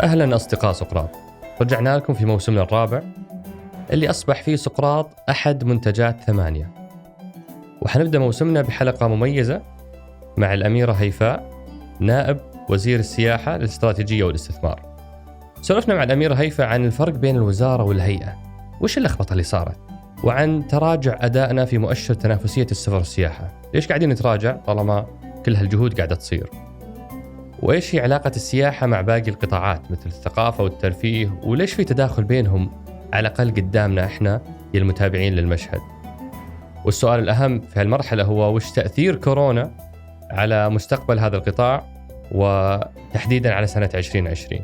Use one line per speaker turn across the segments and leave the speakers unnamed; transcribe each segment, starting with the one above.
أهلا أصدقاء سقراط، رجعنا لكم في موسمنا الرابع اللي أصبح فيه سقراط أحد منتجات 8. وحنبدأ موسمنا بحلقة مميزة مع الأميرة هيفاء، نائب وزير السياحة للاستراتيجية والاستثمار. سولفنا مع الأميرة هيفاء عن الفرق بين الوزارة والهيئة، وش اللخبطة اللي صارت، وعن تراجع أدائنا في مؤشر تنافسية السفر والسياحة. ليش قاعدين نتراجع طالما كل هالجهود قاعدة تصير؟ وإيش هي علاقة السياحة مع باقي القطاعات مثل الثقافة والترفيه، وليش في تداخل بينهم على الأقل قدامنا إحنا المتابعين للمشهد؟ والسؤال الأهم في هالمرحلة هو وش تأثير كورونا على مستقبل هذا القطاع وتحديدا على سنة 2020.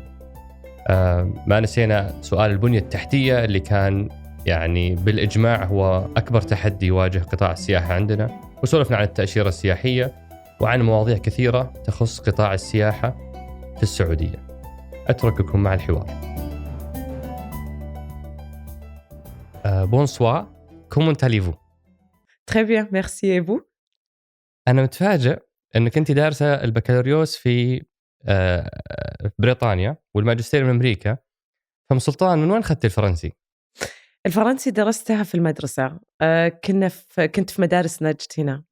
ما نسينا سؤال البنية التحتية اللي كان يعني بالإجماع هو أكبر تحدي يواجه قطاع السياحة عندنا، وسولفنا عن التأشيرة السياحية وعن مواضيع كثيرة تخص قطاع السياحة في السعودية. أترككم مع الحوار. بونسوار، كومون تاليفو؟
Très bien, merci et vous?
أنا متفاجئ أنك أنت دارسة البكالوريوس في بريطانيا والماجستير من أمريكا. فم سلطان، من وين أخذت الفرنسي؟
الفرنسي درستها في المدرسة. كنت في مدارس نجد هنا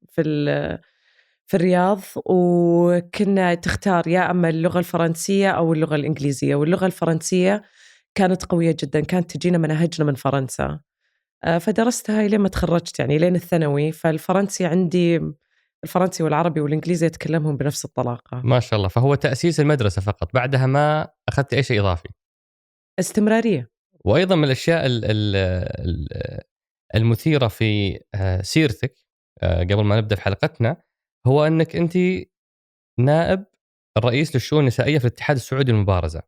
في الرياض، وكنا تختار يا أما اللغة الفرنسية أو اللغة الإنجليزية، واللغة الفرنسية كانت قوية جدا، كانت تجينا مناهجنا من فرنسا. فدرستها لين ما تخرجت، يعني لين الثانوي. فالفرنسي عندي، الفرنسي والعربي والإنجليزي أتكلمهم بنفس الطلاقة.
ما شاء الله. فهو تأسيس المدرسة فقط، بعدها ما أخذت أي شيء إضافي؟
استمرارية.
وأيضا من الأشياء المثيرة في سيرتك قبل ما نبدأ في حلقتنا هو أنك أنت نائب الرئيس للشؤون النسائية في الاتحاد السعودي للمبارزة،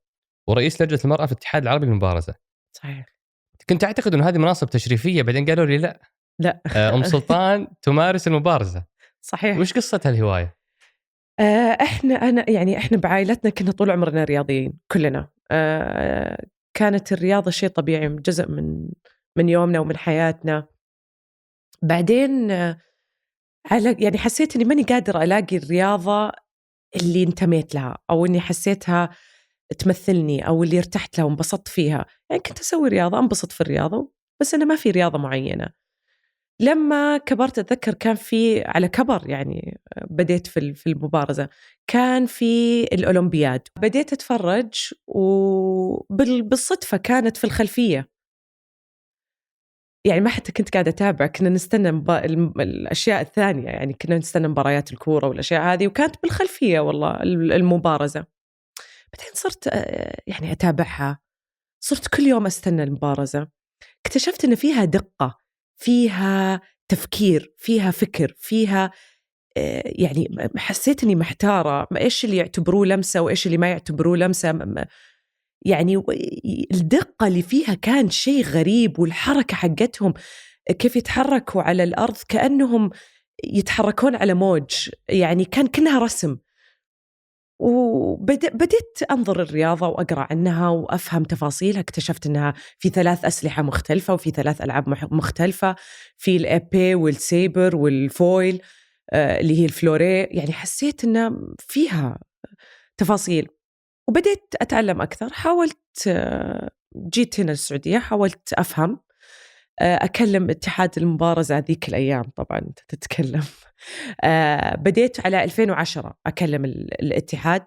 ورئيس لجنة المرأة في الاتحاد العربي للمبارزة.
صحيح.
كنت أعتقد أن هذه مناصب تشريفية، بعدين قالوا لي لا أم سلطان تمارس المبارزة.
صحيح.
وش قصة هالهواية؟
احنا بعائلتنا كنا طول عمرنا رياضيين كلنا. كانت الرياضة شيء طبيعي، جزء من يومنا ومن حياتنا. بعدين يعني حسيت اني ماني قادرة الاقي الرياضة اللي انتميت لها، او اني حسيتها تمثلني، او اللي ارتحت لها وانبسطت فيها. يعني كنت اسوي رياضة، انبسط في الرياضة، بس انا ما في رياضة معينة. لما كبرت أتذكر كان في على كبر، يعني بديت في المبارزة، كان في الأولمبياد، بديت أتفرج وبالصدفة كانت في الخلفية. يعني ما حتى كنت قاعدة أتابع، كنا نستنى الأشياء الثانية، يعني كنا نستنى مباريات الكورة والأشياء هذه، وكانت بالخلفية والله المبارزة. بعدين صرت يعني أتابعها، صرت كل يوم أستنى المبارزة. اكتشفت إن فيها دقة، فيها تفكير، فيها فكر، فيها يعني حسيت إني محتارة إيش اللي يعتبروه لمسة وإيش اللي ما يعتبروه لمسة. يعني الدقة اللي فيها كان شيء غريب، والحركة حقتهم كيف يتحركوا على الأرض كأنهم يتحركون على موج، يعني كأنها رسم. وبديت أنظر الرياضة وأقرأ عنها وأفهم تفاصيلها. اكتشفت أنها في 3 أسلحة مختلفة، وفي 3 ألعاب مختلفة، في الإيبي والسيبر والفويل اللي هي الفلوري. يعني حسيت أنها فيها تفاصيل، وبديت أتعلم أكثر. حاولت جيت هنا السعودية، حاولت أفهم، أكلم اتحاد المبارزة ذيك الأيام، طبعا أنت تتكلم. بديت على 2010 أكلم الاتحاد،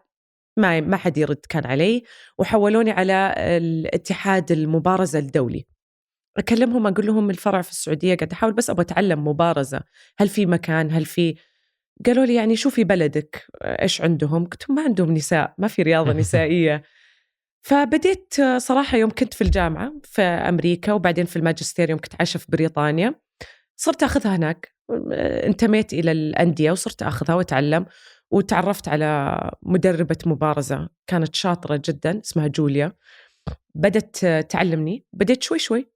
ما حد يرد كان علي، وحولوني على الاتحاد المبارزة الدولي. أكلمهم أقول لهم الفرع في السعودية، قاعد أحاول بس أبغى أتعلم مبارزة، هل في مكان، هل في؟ قالوا لي يعني شوفي بلدك إيش عندهم. قلت ما عندهم نساء، ما في رياضة نسائية. فبديت صراحة يوم كنت في الجامعة في أمريكا، وبعدين في الماجستير يوم كنت عايشة في بريطانيا، صرت أخذها هناك. انتميت إلى الأندية وصرت أخذها وأتعلم، وتعرفت على مدربة مبارزة كانت شاطرة جدا اسمها جوليا. بدت تعلمني، بديت شوي شوي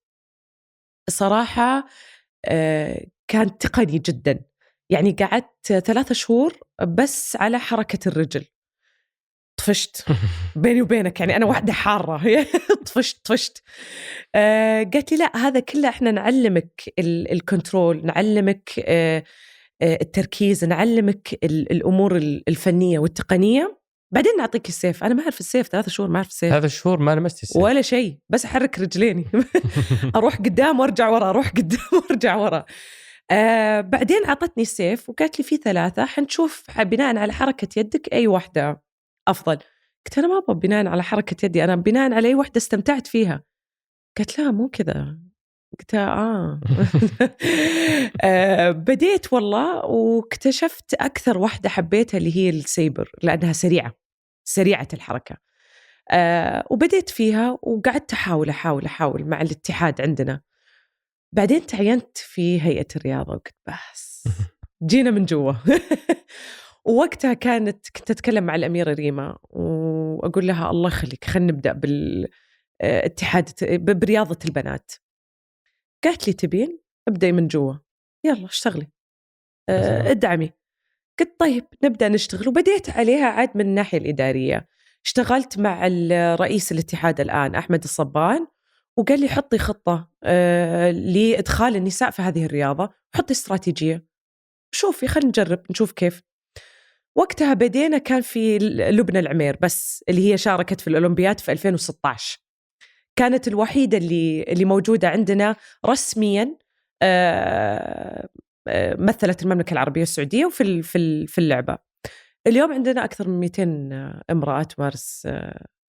صراحة. كان تقني جدا، يعني قعدت 3 شهور بس على حركة الرجل. طفشت بيني وبينك، يعني أنا واحدة حارة. طفشت. قالت لي لا، هذا كله إحنا نعلمك الكنترول، نعلمك التركيز، نعلمك الأمور الفنية والتقنية، بعدين نعطيك السيف. أنا ما أعرف السيف 3 شهور، ما أعرف السيف
3 شهور ما لمست السيف
ولا شيء، بس أحرك رجليني أروح قدام وأرجع ورا، أروح قدام وأرجع ورا. بعدين عطتني السيف وقالت لي في 3 حنشوف بناء على حركة يدك أي واحدة أفضل. قلت أنا ما أبغى بناء على حركة يدي، أنا بناء على أي واحدة استمتعت فيها. قالت لا مو كذا. قلت بديت والله، واكتشفت أكثر واحدة حبيتها اللي هي السيبر، لأنها سريعة الحركة. وبديت فيها وقعدت أحاول مع الاتحاد عندنا. بعدين تعينت في هيئة الرياضة وقلت بس جينا من جوا. ووقتها كنت أتكلم مع الأميرة ريما وأقول لها الله يخليك خلينا نبدأ بالاتحاد برياضة البنات. قالت لي تبين ابدأي من جوا، يلا اشتغلي ادعمي. قلت طيب نبدأ نشتغل، وبديت عليها عاد من الناحية الإدارية. اشتغلت مع رئيس الاتحاد الآن أحمد الصبان، وقال لي حطي خطة لإدخال النساء في هذه الرياضة، حطي استراتيجية، شوفي خلينا نجرب نشوف كيف. وقتها بدينا كان في لبنى العمير بس اللي هي شاركت في الأولمبياد في 2016، كانت الوحيدة اللي موجودة عندنا رسمياً مثلت المملكة العربية السعودية وفي اللعبة. اليوم عندنا أكثر من 200 امرأة تمارس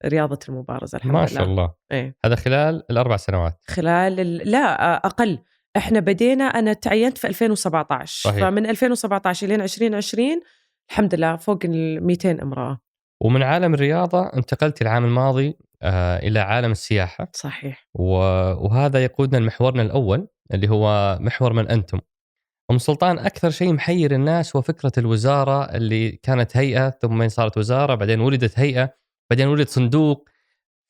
رياضة المبارزة الحمد لله.
ما شاء الله.
إيه.
هذا خلال ال4 سنوات؟
لا أقل. إحنا بدينا، أنا تعينت في 2017
صحيح.
فمن 2017 إلى 2020 الحمد لله فوق 200 امرأة.
ومن عالم الرياضة انتقلت العام الماضي إلى عالم السياحة.
صحيح.
وهذا يقودنا لمحورنا الأول اللي هو محور من أنتم. أم سلطان، أكثر شيء محير الناس هو فكرة الوزارة اللي كانت هيئة ثم صارت وزارة، بعدين ولدت هيئة، بعدين ولد صندوق.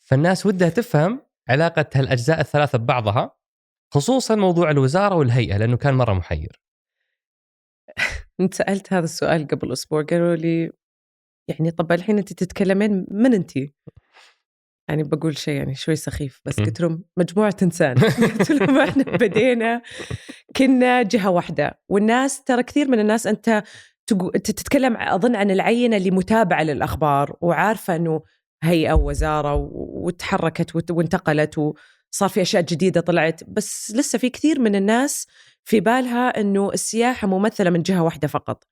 فالناس ودها تفهم علاقة هالأجزاء الثلاثة ببعضها، خصوصا موضوع الوزارة والهيئة لأنه كان مرة محير.
انت سألت هذا السؤال قبل أسبوع، قالوا لي يعني طب الحين أنت تتكلمين من أنت؟ يعني بقول شيء يعني شوي سخيف، بس قلت لهم مجموعة إنسان. قلت لهم إحنا بدينا كنا جهة واحدة، والناس ترى كثير من الناس أنت تتكلم أظن عن العينة اللي متابعة للأخبار وعارفة أنه هيئة ووزارة وتحركت وانتقلت وصار في أشياء جديدة طلعت، بس لسه في كثير من الناس في بالها أنه السياحة ممثلة من جهة واحدة فقط،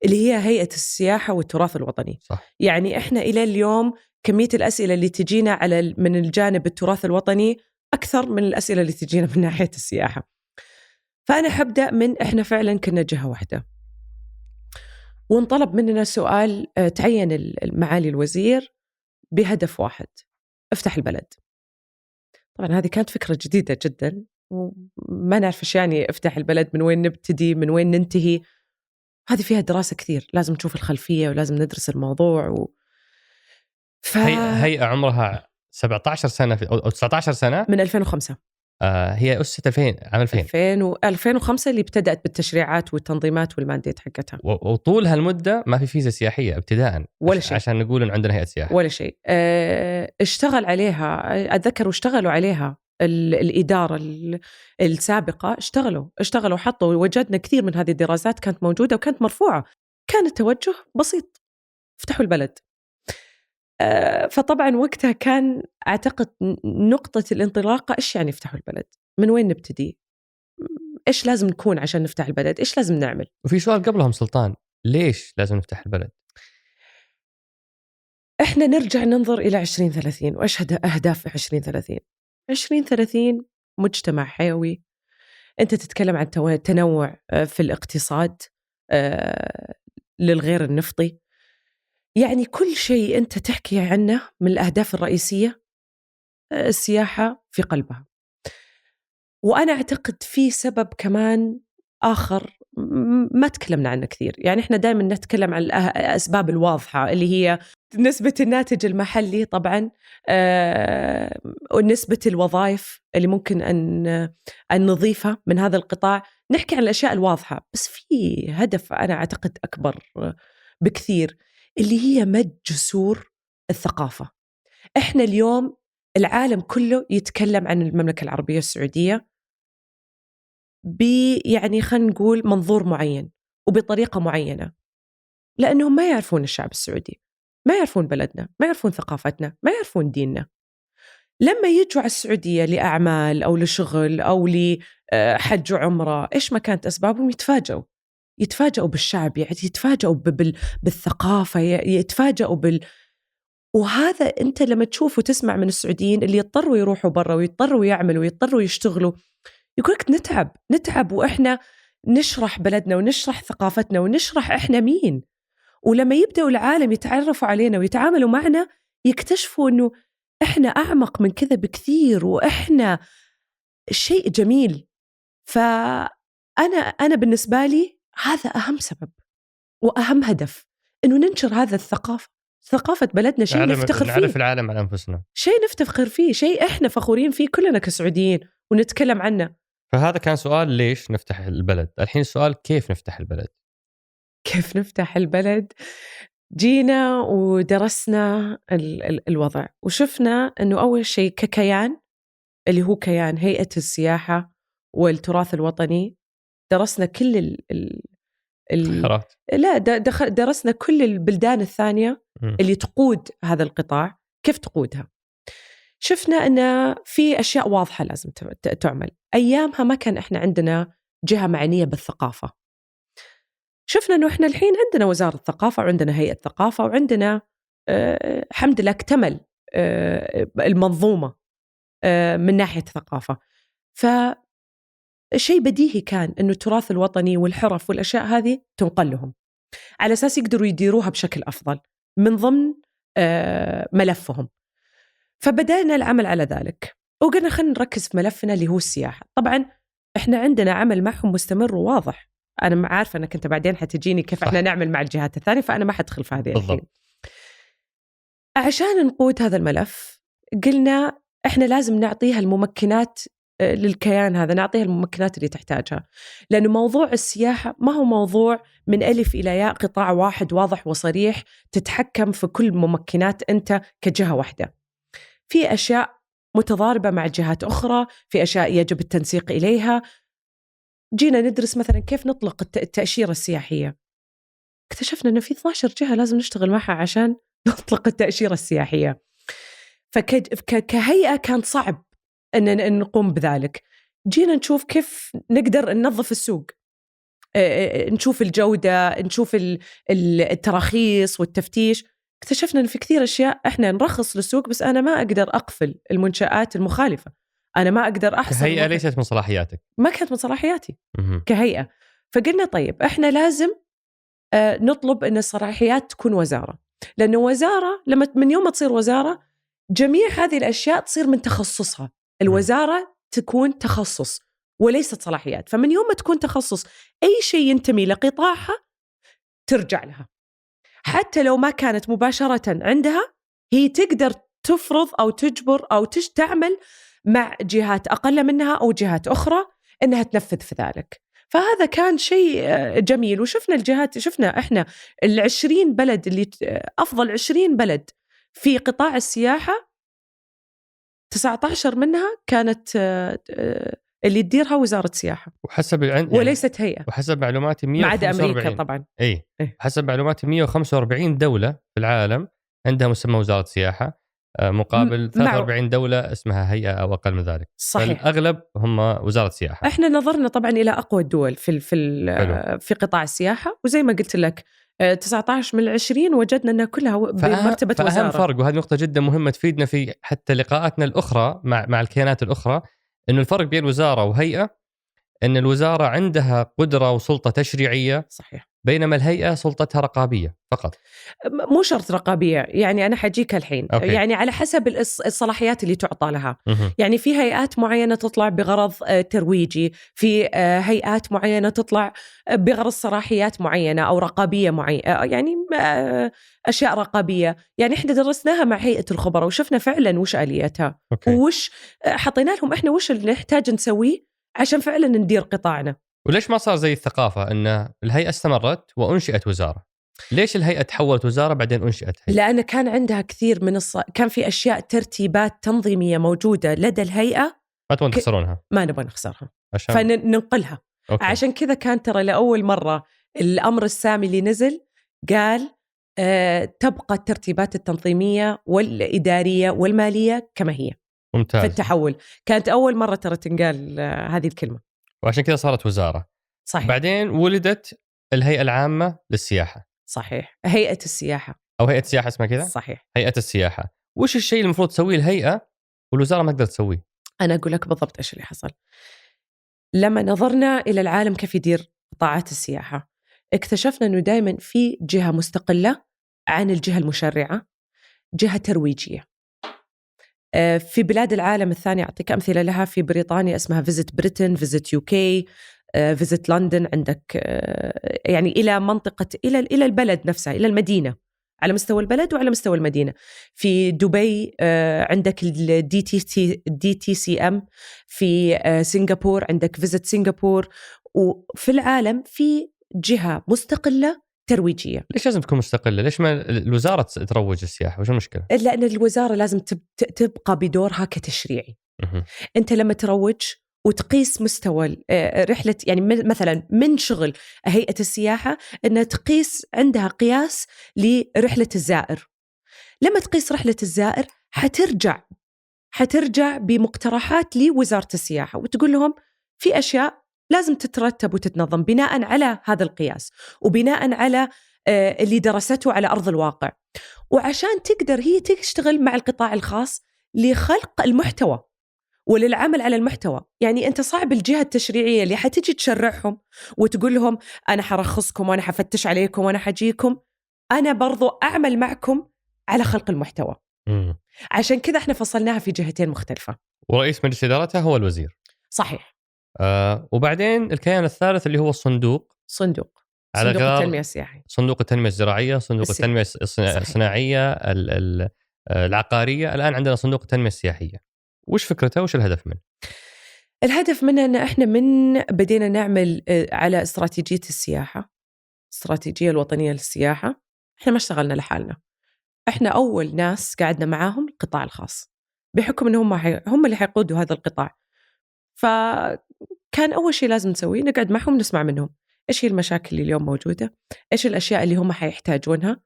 اللي هي هيئة السياحة والتراث الوطني.
صح.
يعني إحنا إلى اليوم كمية الأسئلة اللي تجينا من الجانب التراث الوطني أكثر من الأسئلة اللي تجينا من ناحية السياحة. فأنا حبدأ من إحنا فعلا كنا جهة واحدة، ونطلب مننا سؤال، تعين معالي الوزير بهدف واحد، افتح البلد. طبعا هذه كانت فكرة جديدة جدا، وما نعرف إيش يعني افتح البلد، من وين نبتدي من وين ننتهي. هذه فيها دراسة كثير، لازم نشوف الخلفية ولازم ندرس الموضوع
هيئة عمرها 17 سنة أو 19 سنة
من 2005.
هي أسست 2000 عام
2005 اللي ابتدأت بالتشريعات والتنظيمات والمانديت حقتها.
وطول هالمدة ما في فيزا سياحية ابتداء
ولا شيء،
عشان نقول إن عندنا هيئة سياحة
ولا شيء. اشتغل عليها، أتذكر واشتغلوا عليها الإدارة السابقة، اشتغلوا حطوا، وجدنا كثير من هذه الدراسات كانت موجودة وكانت مرفوعة. كان التوجه بسيط، افتحوا البلد. فطبعا وقتها كان أعتقد نقطة الانطلاقة إيش يعني افتحوا البلد، من وين نبتدي، إيش لازم نكون عشان نفتح البلد، إيش لازم نعمل.
وفي سؤال قبلهم سلطان، ليش لازم نفتح البلد؟
إحنا نرجع ننظر إلى 2030 وإيش أهداف 2030. 2030 مجتمع حيوي، أنت تتكلم عن تنوع في الاقتصاد للغير النفطي، يعني كل شيء أنت تحكي عنه من الأهداف الرئيسية السياحة في قلبها. وأنا أعتقد في سبب كمان آخر ما تكلمنا عنه كثير، يعني إحنا دائما نتكلم عن الأسباب الواضحة اللي هي نسبة الناتج المحلي طبعا، ونسبة الوظائف اللي ممكن أن نضيفها من هذا القطاع. نحكي عن الأشياء الواضحة، بس في هدف أنا أعتقد أكبر بكثير، اللي هي مد جسور الثقافة. إحنا اليوم العالم كله يتكلم عن المملكة العربية السعودية يعني خلينا نقول منظور معين، وبطريقة معينة، لأنهم ما يعرفون الشعب السعودي، ما يعرفون بلدنا، ما يعرفون ثقافتنا، ما يعرفون ديننا. لما يجوا على السعودية لأعمال أو لشغل أو لحج وعمرة، إيش ما كانت أسبابهم، يتفاجئوا بالشعب، يعني يتفاجئوا بالثقافة، يتفاجئوا وهذا أنت لما تشوف وتسمع من السعوديين اللي يضطروا يروحوا برا ويضطروا يعملوا ويضطروا يشتغلوا، يقولك نتعب وإحنا نشرح بلدنا ونشرح ثقافتنا ونشرح إحنا مين. ولما يبدأوا العالم يتعرفوا علينا ويتعاملوا معنا، يكتشفوا أنه إحنا أعمق من كذا بكثير، وإحنا شيء جميل. فأنا بالنسبة لي هذا أهم سبب وأهم هدف، أنه ننشر هذا الثقافة، ثقافة بلدنا، شيء نفتخر فيه،
نعرف العالم عن أنفسنا،
شيء نفتخر فيه، شيء إحنا فخورين فيه كلنا كسعوديين ونتكلم عنه.
فهذا كان سؤال ليش نفتح البلد. الحين السؤال كيف نفتح البلد.
كيف نفتح البلد؟ جينا ودرسنا الوضع وشفنا أنه أول شيء ككيان، اللي هو كيان هيئة السياحة والتراث الوطني، درسنا كل درسنا كل البلدان الثانية اللي تقود هذا القطاع، كيف تقودها. شفنا أن في أشياء واضحة لازم تعمل. أيامها ما كان إحنا عندنا جهة معنية بالثقافة. شفنا أنه إحنا الحين عندنا وزارة الثقافة وعندنا هيئة الثقافة وعندنا الحمد لله اكتمل المنظومة من ناحية الثقافة. فشيء بديهي كان أنه التراث الوطني والحرف والأشياء هذه تنقل لهم على أساس يقدروا يديروها بشكل أفضل من ضمن ملفهم. فبدأنا العمل على ذلك وقلنا خلينا نركز في ملفنا اللي هو السياحة. طبعا إحنا عندنا عمل معهم مستمر وواضح. أنا عارفة أنك أنت بعدين حتجيني كيف إحنا نعمل مع الجهات الثانية، فأنا ما حدخل في هذه الحين. عشان نقود هذا الملف قلنا إحنا لازم نعطيها الممكنات للكيان هذا، نعطيها الممكنات اللي تحتاجها، لأنه موضوع السياحة ما هو موضوع من ألف إلى ياء قطاع واحد واضح وصريح تتحكم في كل ممكنات أنت كجهة واحدة. في أشياء متضاربة مع جهات أخرى، في أشياء يجب التنسيق إليها. جينا ندرس مثلا كيف نطلق التأشيرة السياحية، اكتشفنا أنه في 12 جهة لازم نشتغل معها عشان نطلق التأشيرة السياحية. فكهيئة كان صعب أن نقوم بذلك. جينا نشوف كيف نقدر ننظف السوق، نشوف الجودة، نشوف التراخيص والتفتيش. اكتشفنا أن في كثير أشياء إحنا نرخص للسوق، بس أنا ما أقدر أقفل المنشآت المخالفة، أنا ما أقدر أحصل.
كهيئة ليست من صلاحياتك؟
ما كانت من صلاحياتي كهيئة. فقلنا طيب إحنا لازم نطلب أن الصلاحيات تكون وزارة، لأنه وزارة لما من يوم ما تصير وزارة جميع هذه الأشياء تصير من تخصصها. الوزارة تكون تخصص وليست صلاحيات، فمن يوم ما تكون تخصص أي شيء ينتمي لقطاعها ترجع لها، حتى لو ما كانت مباشرة عندها هي تقدر تفرض أو تجبر أو تعمل مع جهات أقل منها أو جهات أخرى أنها تنفذ في ذلك. فهذا كان شيء جميل. وشفنا الجهات، شفنا إحنا 20 بلد اللي أفضل 20 بلد في قطاع السياحة 19 منها كانت اللي تديرها وزارة السياحة
وحسب
وليست هيئة.
وحسب معلوماتي 145،
ما عدا أمريكا طبعا.
إيه. حسب معلوماتي 145 دولة في العالم عندها مسمى وزارة سياحة، مقابل 43 دولة اسمها هيئة أو أقل من ذلك.
صحيح.
فالأغلب هم وزارة السياحة. إحنا
نظرنا طبعا إلى أقوى الدول في قطاع السياحة، وزي ما قلت لك 19 من 20 وجدنا أنها كلها بمرتبة وزارة.
فأهم فرق، وهذه نقطة جدا مهمة تفيدنا في حتى لقاءاتنا الأخرى مع الكيانات الأخرى، إنه الفرق بين وزارة وهيئة إن الوزارة عندها قدرة وسلطة تشريعية.
صحيح.
بينما الهيئة سلطتها رقابية فقط.
مو شرط رقابية، يعني أنا حجيك الحين.
أوكي.
يعني على حسب الصلاحيات اللي تعطى لها. يعني في هيئات معينة تطلع بغرض ترويجي، في هيئات معينة تطلع بغرض صلاحيات معينة أو رقابية معينة، يعني أشياء رقابية. يعني إحنا درسناها مع هيئة الخبراء وشفنا فعلا وش آليتها.
أوكي.
وش حطينا لهم إحنا، وش اللي نحتاج نسويه عشان فعلا ندير قطاعنا.
وليش ما صار زي الثقافة أن الهيئة استمرت وأنشئت وزارة؟ ليش الهيئة تحولت وزارة بعدين أنشئت هيئة؟
لأن كان عندها كثير من كان في أشياء ترتيبات تنظيمية موجودة لدى الهيئة
ما تبون تخسرونها.
ما نبغى نخسرها فننقلها. عشان كذا كان ترى لأول مرة الأمر السامي اللي نزل قال تبقى الترتيبات التنظيمية والإدارية والمالية كما هي.
ممتاز.
في التحول كانت أول مرة ترى تنقال هذه الكلمة،
وعشان كذا صارت وزارة.
صحيح.
بعدين ولدت الهيئة العامة للسياحة.
صحيح، هيئة السياحة
أو هيئة السياحة اسمها كذا؟
صحيح.
هيئة السياحة. وش الشيء المفروض تسويه الهيئة والوزارة ما تقدر تسويه؟
أنا أقول لك بالضبط إيش اللي حصل. لما نظرنا إلى العالم كيف يدير قطاعات السياحة، اكتشفنا أنه دائما في جهة مستقلة عن الجهة المشرعة، جهة ترويجية. في بلاد العالم الثاني أعطيك أمثلة لها، في بريطانيا اسمها فيزيت بريتن، فيزيت يوكي، فيزيت لندن، عندك يعني إلى منطقة إلى البلد نفسها، إلى المدينة، على مستوى البلد وعلى مستوى المدينة. في دبي عندك DTCM، في سنغافورة عندك فيزيت سنغافورة، وفي العالم في جهة مستقلة ترويجية.
ليش لازم تكون مستقلة؟ ليش ما الوزارة تروج السياحة؟ وش المشكلة؟
لأن الوزارة لازم تبقى بدورها كتشريعي. أنت لما تروج وتقيس مستوى رحلة، يعني مثلا من شغل هيئة السياحة أنها تقيس، عندها قياس لرحلة الزائر. لما تقيس رحلة الزائر حترجع بمقترحات لوزارة السياحة وتقول لهم في أشياء لازم تترتب وتتنظم بناء على هذا القياس وبناء على اللي درسته على أرض الواقع. وعشان تقدر هي تشتغل مع القطاع الخاص لخلق المحتوى وللعمل على المحتوى. يعني أنت صعب الجهة التشريعية اللي حتيجي تشرعهم وتقول لهم أنا حرخصكم وأنا حفتش عليكم وأنا حجيكم، أنا برضو أعمل معكم على خلق المحتوى. عشان كذا احنا فصلناها في جهتين مختلفة،
ورئيس مجلس إدارتها هو الوزير.
صحيح.
وبعدين الكيان الثالث اللي هو صندوق
التنمية السياحية،
صندوق التنمية الزراعية، صندوق التنمية الصناعية، العقارية. الآن عندنا صندوق التنمية السياحية. وش فكرته؟ وش الهدف منه؟
الهدف منه أن احنا بدينا نعمل على استراتيجية السياحة، استراتيجية الوطنية للسياحة. احنا ما اشتغلنا لحالنا، احنا أول ناس قعدنا معاهم القطاع الخاص بحكم أنهم هم اللي حيقودوا هذا القطاع. فكان أول شيء لازم نسويه نقعد معهم نسمع منهم إيش هي المشاكل اللي اليوم موجودة، إيش الأشياء اللي هم حيحتاجونها.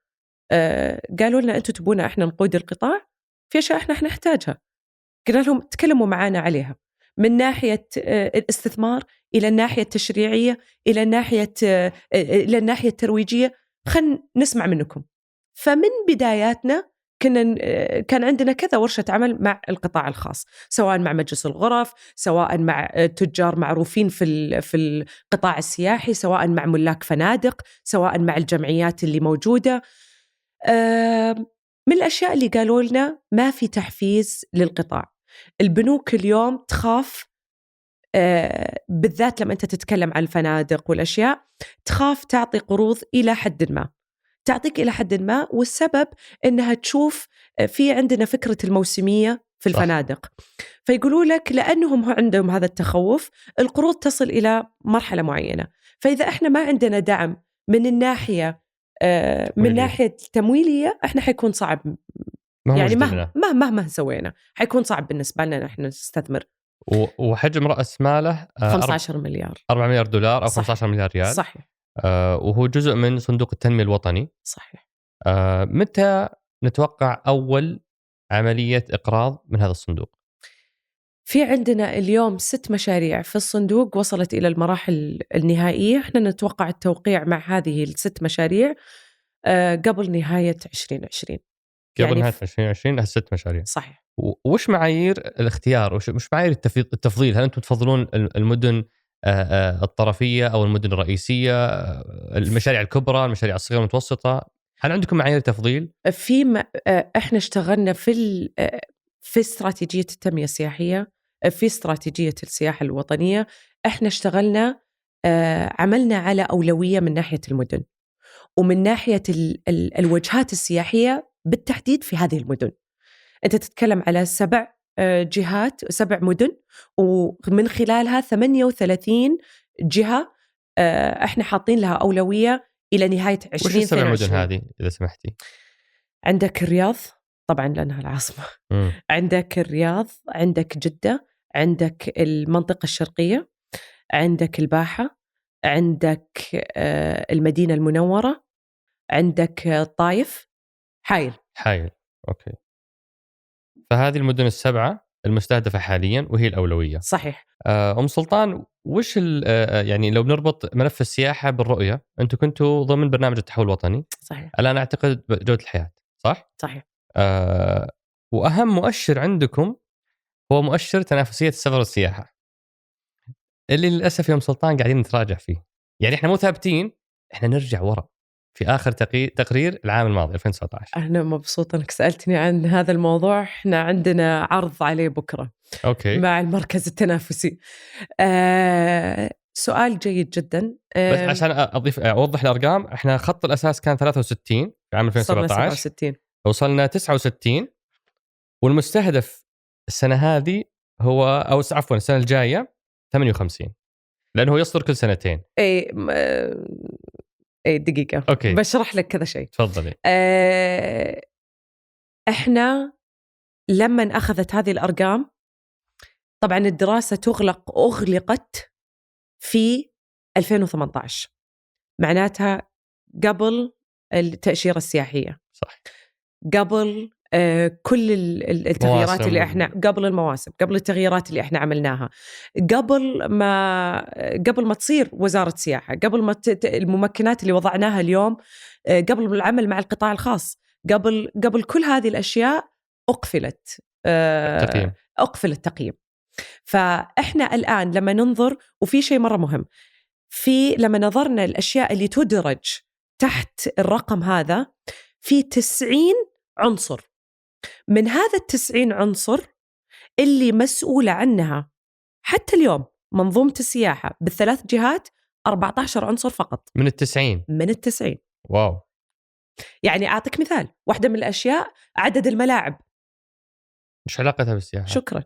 قالوا لنا أنتوا تبونا إحنا نقود القطاع، في أشياء إحنا نحتاجها. قلنا لهم تكلموا معانا عليها من ناحية الاستثمار إلى الناحية التشريعية إلى الناحية الترويجية، خلنا نسمع منكم. فمن بداياتنا كان عندنا كذا ورشة عمل مع القطاع الخاص، سواء مع مجلس الغرف، سواء مع تجار معروفين في القطاع السياحي، سواء مع ملاك فنادق، سواء مع الجمعيات اللي موجودة. من الأشياء اللي قالوا لنا ما في تحفيز للقطاع. البنوك اليوم تخاف، بالذات لما أنت تتكلم عن الفنادق والأشياء، تخاف تعطي قروض إلى حد ما، تعطيك إلى حد ما، والسبب أنها تشوف في عندنا فكرة الموسمية في الفنادق. فيقولوا لك لأنهم عندهم هذا التخوف القروض تصل إلى مرحلة معينة. فإذا إحنا ما عندنا دعم من الناحية من ناحية تمويلية، إحنا حيكون صعب، يعني مهما سوينا حيكون صعب بالنسبة لنا نحن نستثمر.
وحجم رأس ماله
15 مليار،
4 مليار دولار أو 15 مليار ريال.
صحيح.
وهو جزء من صندوق التنمية الوطني.
صحيح.
متى نتوقع أول عملية إقراض من هذا الصندوق؟
في عندنا اليوم 6 مشاريع في الصندوق وصلت إلى المراحل النهائية. احنا نتوقع التوقيع مع هذه ال6 مشاريع قبل نهاية 2020.
قبل يعني نهاية 2020 ال6 مشاريع.
صحيح.
وش معايير الاختيار؟ وش معايير التفضيل؟ هل أنتم تفضلون المدن الطرفية أو المدن الرئيسية، المشاريع الكبرى، المشاريع الصغيرة المتوسطة؟ هل عندكم معايير تفضيل؟
احنا اشتغلنا في استراتيجية التنمية السياحية، في استراتيجية السياحة الوطنية. احنا اشتغلنا عملنا على أولوية من ناحية المدن ومن ناحية الوجهات السياحية بالتحديد في هذه المدن. أنت تتكلم على 7 جهات، 7 مدن، ومن خلالها 38 جهة احنا حاطين لها أولوية إلى نهاية 2022.
وش 7 مدن هذه إذا سمحتي؟
عندك الرياض طبعا لأنها العاصمة. عندك الرياض، عندك جدة، عندك المنطقة الشرقية، عندك الباحة، عندك المدينة المنورة، عندك الطايف، حايل.
أوكي. فهذه المدن السبعة المستهدفة حاليا وهي الأولوية.
صحيح.
أم سلطان، وش يعني لو بنربط ملف السياحة بالرؤية، أنتم كنتوا ضمن برنامج التحول الوطني.
صحيح.
الآن أعتقد جودة الحياة، صح؟
صحيح.
وأهم مؤشر عندكم هو مؤشر تنافسية السفر والسياحة، اللي للأسف يا أم سلطان قاعدين نتراجع فيه. يعني إحنا مو ثابتين، إحنا نرجع ورا في آخر تقرير العام الماضي 2019.
أنا مبسوطة أنك سألتني عن هذا الموضوع. إحنا عندنا عرض عليه بكرة
أوكي.
مع المركز التنافسي. سؤال جيد جدا.
بس عشان أوضح الأرقام، إحنا خط الأساس كان 63 في عام 2017،
67
وصلنا 69، والمستهدف السنة هذه هو عفوا السنة الجاية 58، لأنه يصدر كل سنتين.
اي دقيقة.
أوكي.
بشرح لك كذا شيء.
تفضلي.
احنا لما أخذت هذه الأرقام، طبعا الدراسة أغلقت في 2018، معناتها قبل التأشيرة السياحية.
صح.
قبل كل التغييرات
مواسم.
اللي احنا قبل المواسم، قبل التغييرات اللي احنا عملناها، قبل ما تصير وزارة سياحة، قبل ما الممكنات اللي وضعناها اليوم، قبل العمل مع القطاع الخاص، قبل كل هذه الأشياء أقفل التقييم. فإحنا الآن لما ننظر، وفي شيء مرة مهم، لما نظرنا الأشياء اللي تدرج تحت الرقم هذا، في 90 عنصر. من هذا 90 عنصر اللي مسؤولة عنها حتى اليوم منظومة السياحة بالثلاث جهات 14 عنصر فقط.
من 90.
من 90.
واو.
يعني أعطيك مثال، واحدة من الأشياء عدد الملاعب.
مش علاقتها بالسياحة.
شكرا.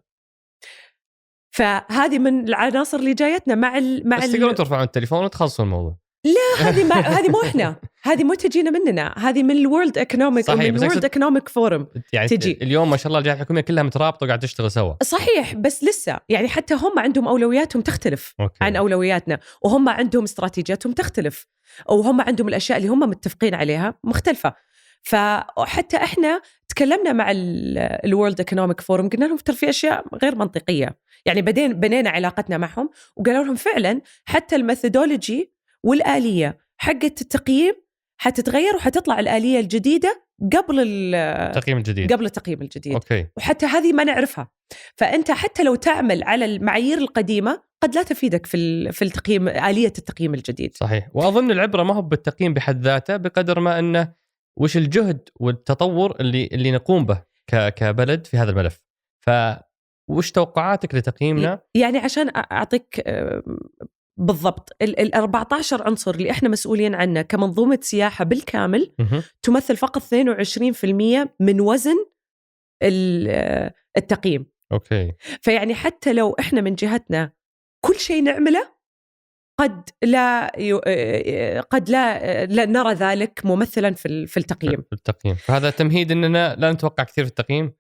فهذه من العناصر اللي جايتنا
بس تقدروا ترفعون التليفون وتخلصوا الموضوع.
لا، هذه مو احنا، هذه مو تجينا مننا، هذه من الورلد ايكونوميك، من الورلد ايكونوميك فورم.
يعني تجي اليوم ما شاء الله الجهات الحكوميه كلها مترابطه وقاعد تشتغل سوا.
صحيح، بس لسه يعني حتى هم عندهم اولوياتهم تختلف عن اولوياتنا، وهم عندهم استراتيجياتهم تختلف، وهم عندهم الاشياء اللي هم متفقين عليها مختلفه. فحتى احنا تكلمنا مع الورلد ايكونوميك فورم، قلنا لهم ترى في اشياء غير منطقيه. يعني بنينا علاقتنا معهم وقالوا لهم فعلا حتى الميثودولوجي والآلية حقت التقييم حتتغير، وحتطلع الآلية الجديدة قبل التقييم الجديد.
أوكي.
وحتى هذه ما نعرفها. فأنت حتى لو تعمل على المعايير القديمة قد لا تفيدك في التقييم، آلية التقييم الجديد.
صحيح. وأظن العبرة ما هو بالتقييم بحد ذاته بقدر ما أنه وش الجهد والتطور اللي نقوم به كبلد في هذا الملف. وش توقعاتك لتقييمنا؟
يعني عشان أعطيك بالضبط، ال 14 عنصر اللي احنا مسؤولين عنه كمنظومة سياحة بالكامل تمثل فقط 22% من وزن التقييم.
أوكي.
فيعني حتى لو احنا من جهتنا كل شيء نعمله، قد لا نرى ذلك ممثلا في التقييم.
فهذا تمهيد اننا لا نتوقع كثير في التقييم.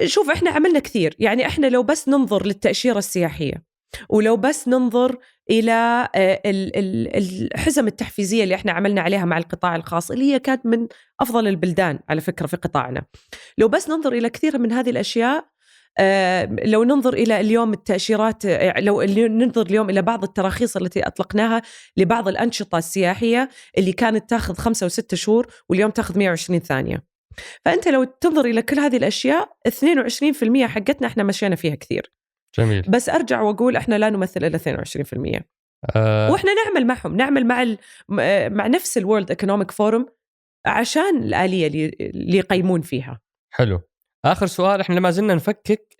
شوف، احنا عملنا كثير. يعني احنا لو بس ننظر للتأشيرة السياحية، ولو بس ننظر إلى الحزم التحفيزية اللي احنا عملنا عليها مع القطاع الخاص، اللي هي كانت من أفضل البلدان على فكرة في قطاعنا، لو بس ننظر إلى كثير من هذه الأشياء، لو ننظر إلى اليوم التأشيرات، لو ننظر اليوم إلى بعض التراخيص التي أطلقناها لبعض الأنشطة السياحية اللي كانت تأخذ 5 و6 شهور واليوم تأخذ 120 ثانية. فأنت لو تنظر إلى كل هذه الأشياء، 22% حقتنا احنا مشينا فيها كثير.
جميل.
بس أرجع وأقول احنا لا نمثل إلا 22%. وإحنا نعمل معهم، نعمل مع نفس الورلد ايكونوميك فورم عشان الآلية اللي يقيمون فيها.
حلو. آخر سؤال، احنا لما زلنا نفكك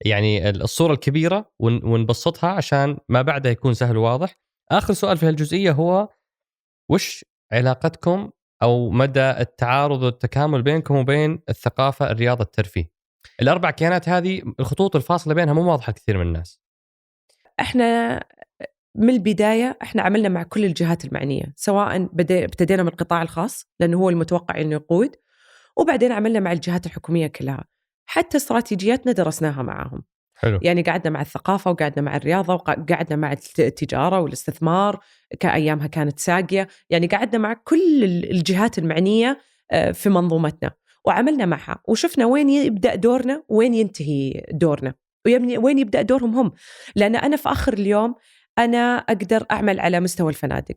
يعني الصورة الكبيرة ونبسطها عشان ما بعدها يكون سهل وواضح. آخر سؤال في هالجزئية هو وش علاقتكم أو مدى التعارض والتكامل بينكم وبين الثقافة، الرياضة، الترفيه؟ الأربع كيانات هذه الخطوط الفاصلة بينها مو واضحة كثير من الناس.
احنا من البداية احنا عملنا مع كل الجهات المعنية، سواء ابتدينا من القطاع الخاص لأنه هو المتوقع أنه يقود، وبعدين عملنا مع الجهات الحكومية كلها، حتى استراتيجياتنا درسناها معهم.
حلو.
يعني قعدنا مع الثقافة وقعدنا مع الرياضة وقعدنا مع التجارة والاستثمار كأيامها كانت ساقية، يعني قعدنا مع كل الجهات المعنية في منظومتنا وعملنا معها وشفنا وين يبدأ دورنا وين ينتهي دورنا وين يبدأ دورهم هم. لأن أنا في آخر اليوم أنا أقدر أعمل على مستوى الفنادق،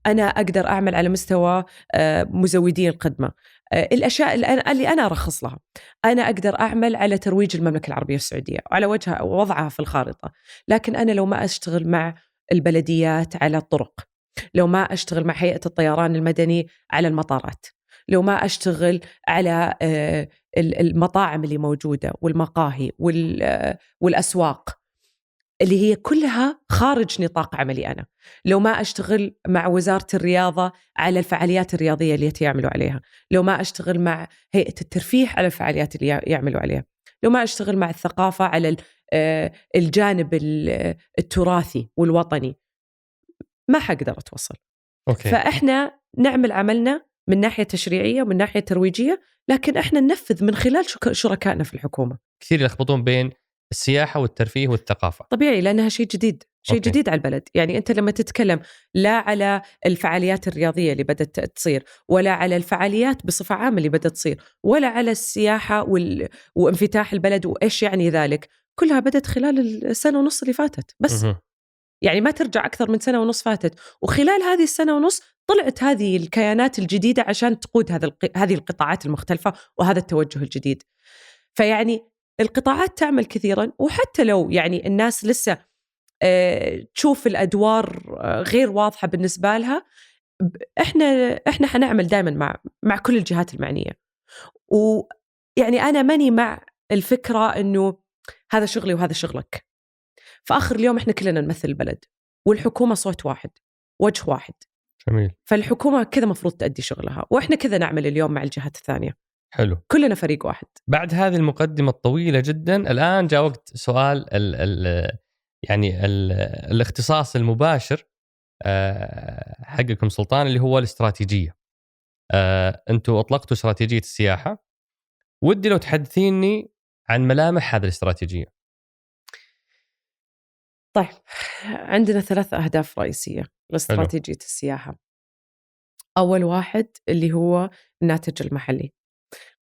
أنا أقدر أعمل على مستوى مزودي الخدمة، الأشياء اللي أنا أرخص لها. أنا أقدر أعمل على ترويج المملكة العربية السعودية وعلى وضعها في الخارطة. لكن أنا لو ما أشتغل مع البلديات على الطرق، لو ما أشتغل مع هيئة الطيران المدني على المطارات، لو ما أشتغل على المطاعم اللي موجودة والمقاهي والأسواق اللي هي كلها خارج نطاق عملي أنا، لو ما أشتغل مع وزارة الرياضة على الفعاليات الرياضية اللي يعملوا عليها، لو ما أشتغل مع هيئة الترفيه على الفعاليات اللي يعملوا عليها، لو ما أشتغل مع الثقافة على الجانب التراثي والوطني، ما حقدر أتوصل.
أوكي.
فإحنا نعمل عملنا من ناحية تشريعية ومن ناحية ترويجية، لكن إحنا ننفذ من خلال شركائنا في الحكومة.
كثير يلخبطون بين السياحة والترفيه والثقافة.
طبيعي لأنها شيء جديد، شيء
أوكي.
جديد على البلد. يعني أنت لما تتكلم لا على الفعاليات الرياضية اللي بدأت تصير، ولا على الفعاليات بصفة عامة اللي بدأت تصير، ولا على السياحة وانفتاح البلد وإيش يعني ذلك، كلها بدأت خلال السنة ونص اللي فاتت بس. يعني ما ترجع أكثر من سنة ونص فاتت، وخلال هذه السنة ونص طلعت هذه الكيانات الجديدة عشان تقود هذه القطاعات المختلفة وهذا التوجه الجديد. فيعني القطاعات تعمل كثيرا، وحتى لو يعني الناس لسه تشوف الأدوار غير واضحة بالنسبة لها، إحنا حنعمل دائما مع كل الجهات المعنية. ويعني أنا ماني مع الفكرة إنه هذا شغلي وهذا شغلك. فآخر اليوم إحنا كلنا نمثل البلد، والحكومة صوت واحد، وجه واحد.
جميل.
فالحكومة كذا مفروض تأدي شغلها، وإحنا كذا نعمل اليوم مع الجهات الثانية.
حلو.
كلنا فريق واحد.
بعد هذه المقدمة الطويلة جدا، الآن جاء وقت سؤال الاختصاص المباشر حقكم سلطان، اللي هو الاستراتيجية. أنتوا أطلقتوا استراتيجية السياحة، ودي لو تحدثيني عن ملامح هذه الاستراتيجية.
طيب، عندنا 3 أهداف رئيسية لاستراتيجية السياحة. أول واحد اللي هو الناتج المحلي.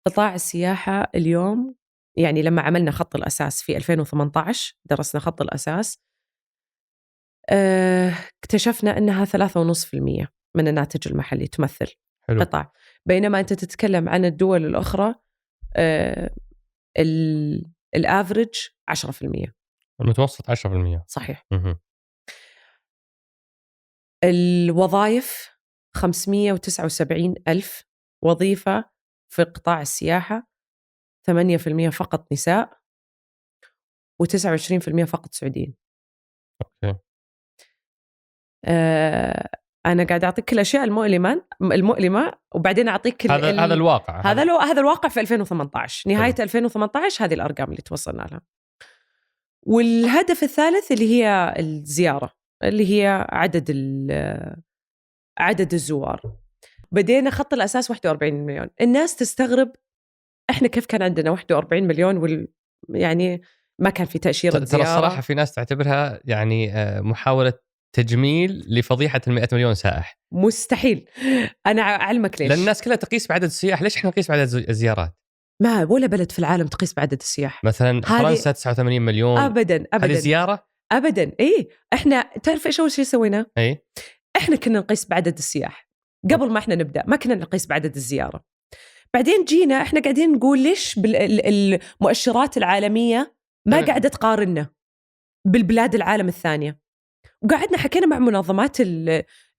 قطاع السياحة اليوم، يعني لما عملنا خط الأساس في 2018 درسنا خط الأساس، اكتشفنا أنها 3.5% من الناتج المحلي تمثل.
حلو.
قطاع. بينما أنت تتكلم عن الدول الأخرى الافريج 10%،
المتوسط 10%.
صحيح. الوظائف 579,000 وظيفة في قطاع السياحة، 8% فقط نساء و29% فقط سعوديين.
أوكي.
أنا قاعد أعطيك كل الأشياء المؤلمة وبعدين أعطيك
هذا الواقع.
هذا الواقع في 2018، نهاية 2018 هذه الأرقام اللي توصلنا لها. والهدف الثالث اللي هي الزيارة، اللي هي عدد الزوار. بدينا خط الأساس 41 مليون. الناس تستغرب إحنا كيف كان عندنا 41 مليون يعني ما كان في تأشيرة زيارة.
ترى الصراحة في ناس تعتبرها يعني محاولة تجميل لفضيحة 100 مليون سائح.
مستحيل. أنا أعلمك ليش.
لأن الناس كلها تقيس بعدد السياح، ليش إحنا نقيس بعدد الزيارات؟
ما ولا بلد في العالم تقيس بعدد السياح.
مثلا فرنسا 89 مليون.
أبدا
هذه زيارة؟
أبدا. إيه، إحنا تعرف إيش أول شيء سوينا؟
إيه؟
إحنا كنا نقيس بعدد السياح قبل ما إحنا نبدأ، ما كنا نقيس بعدد الزيارة. بعدين جينا إحنا قاعدين نقول ليش المؤشرات العالمية ما قاعدة تقارننا بالبلاد العالم الثانية. وقعدنا حكينا مع منظمات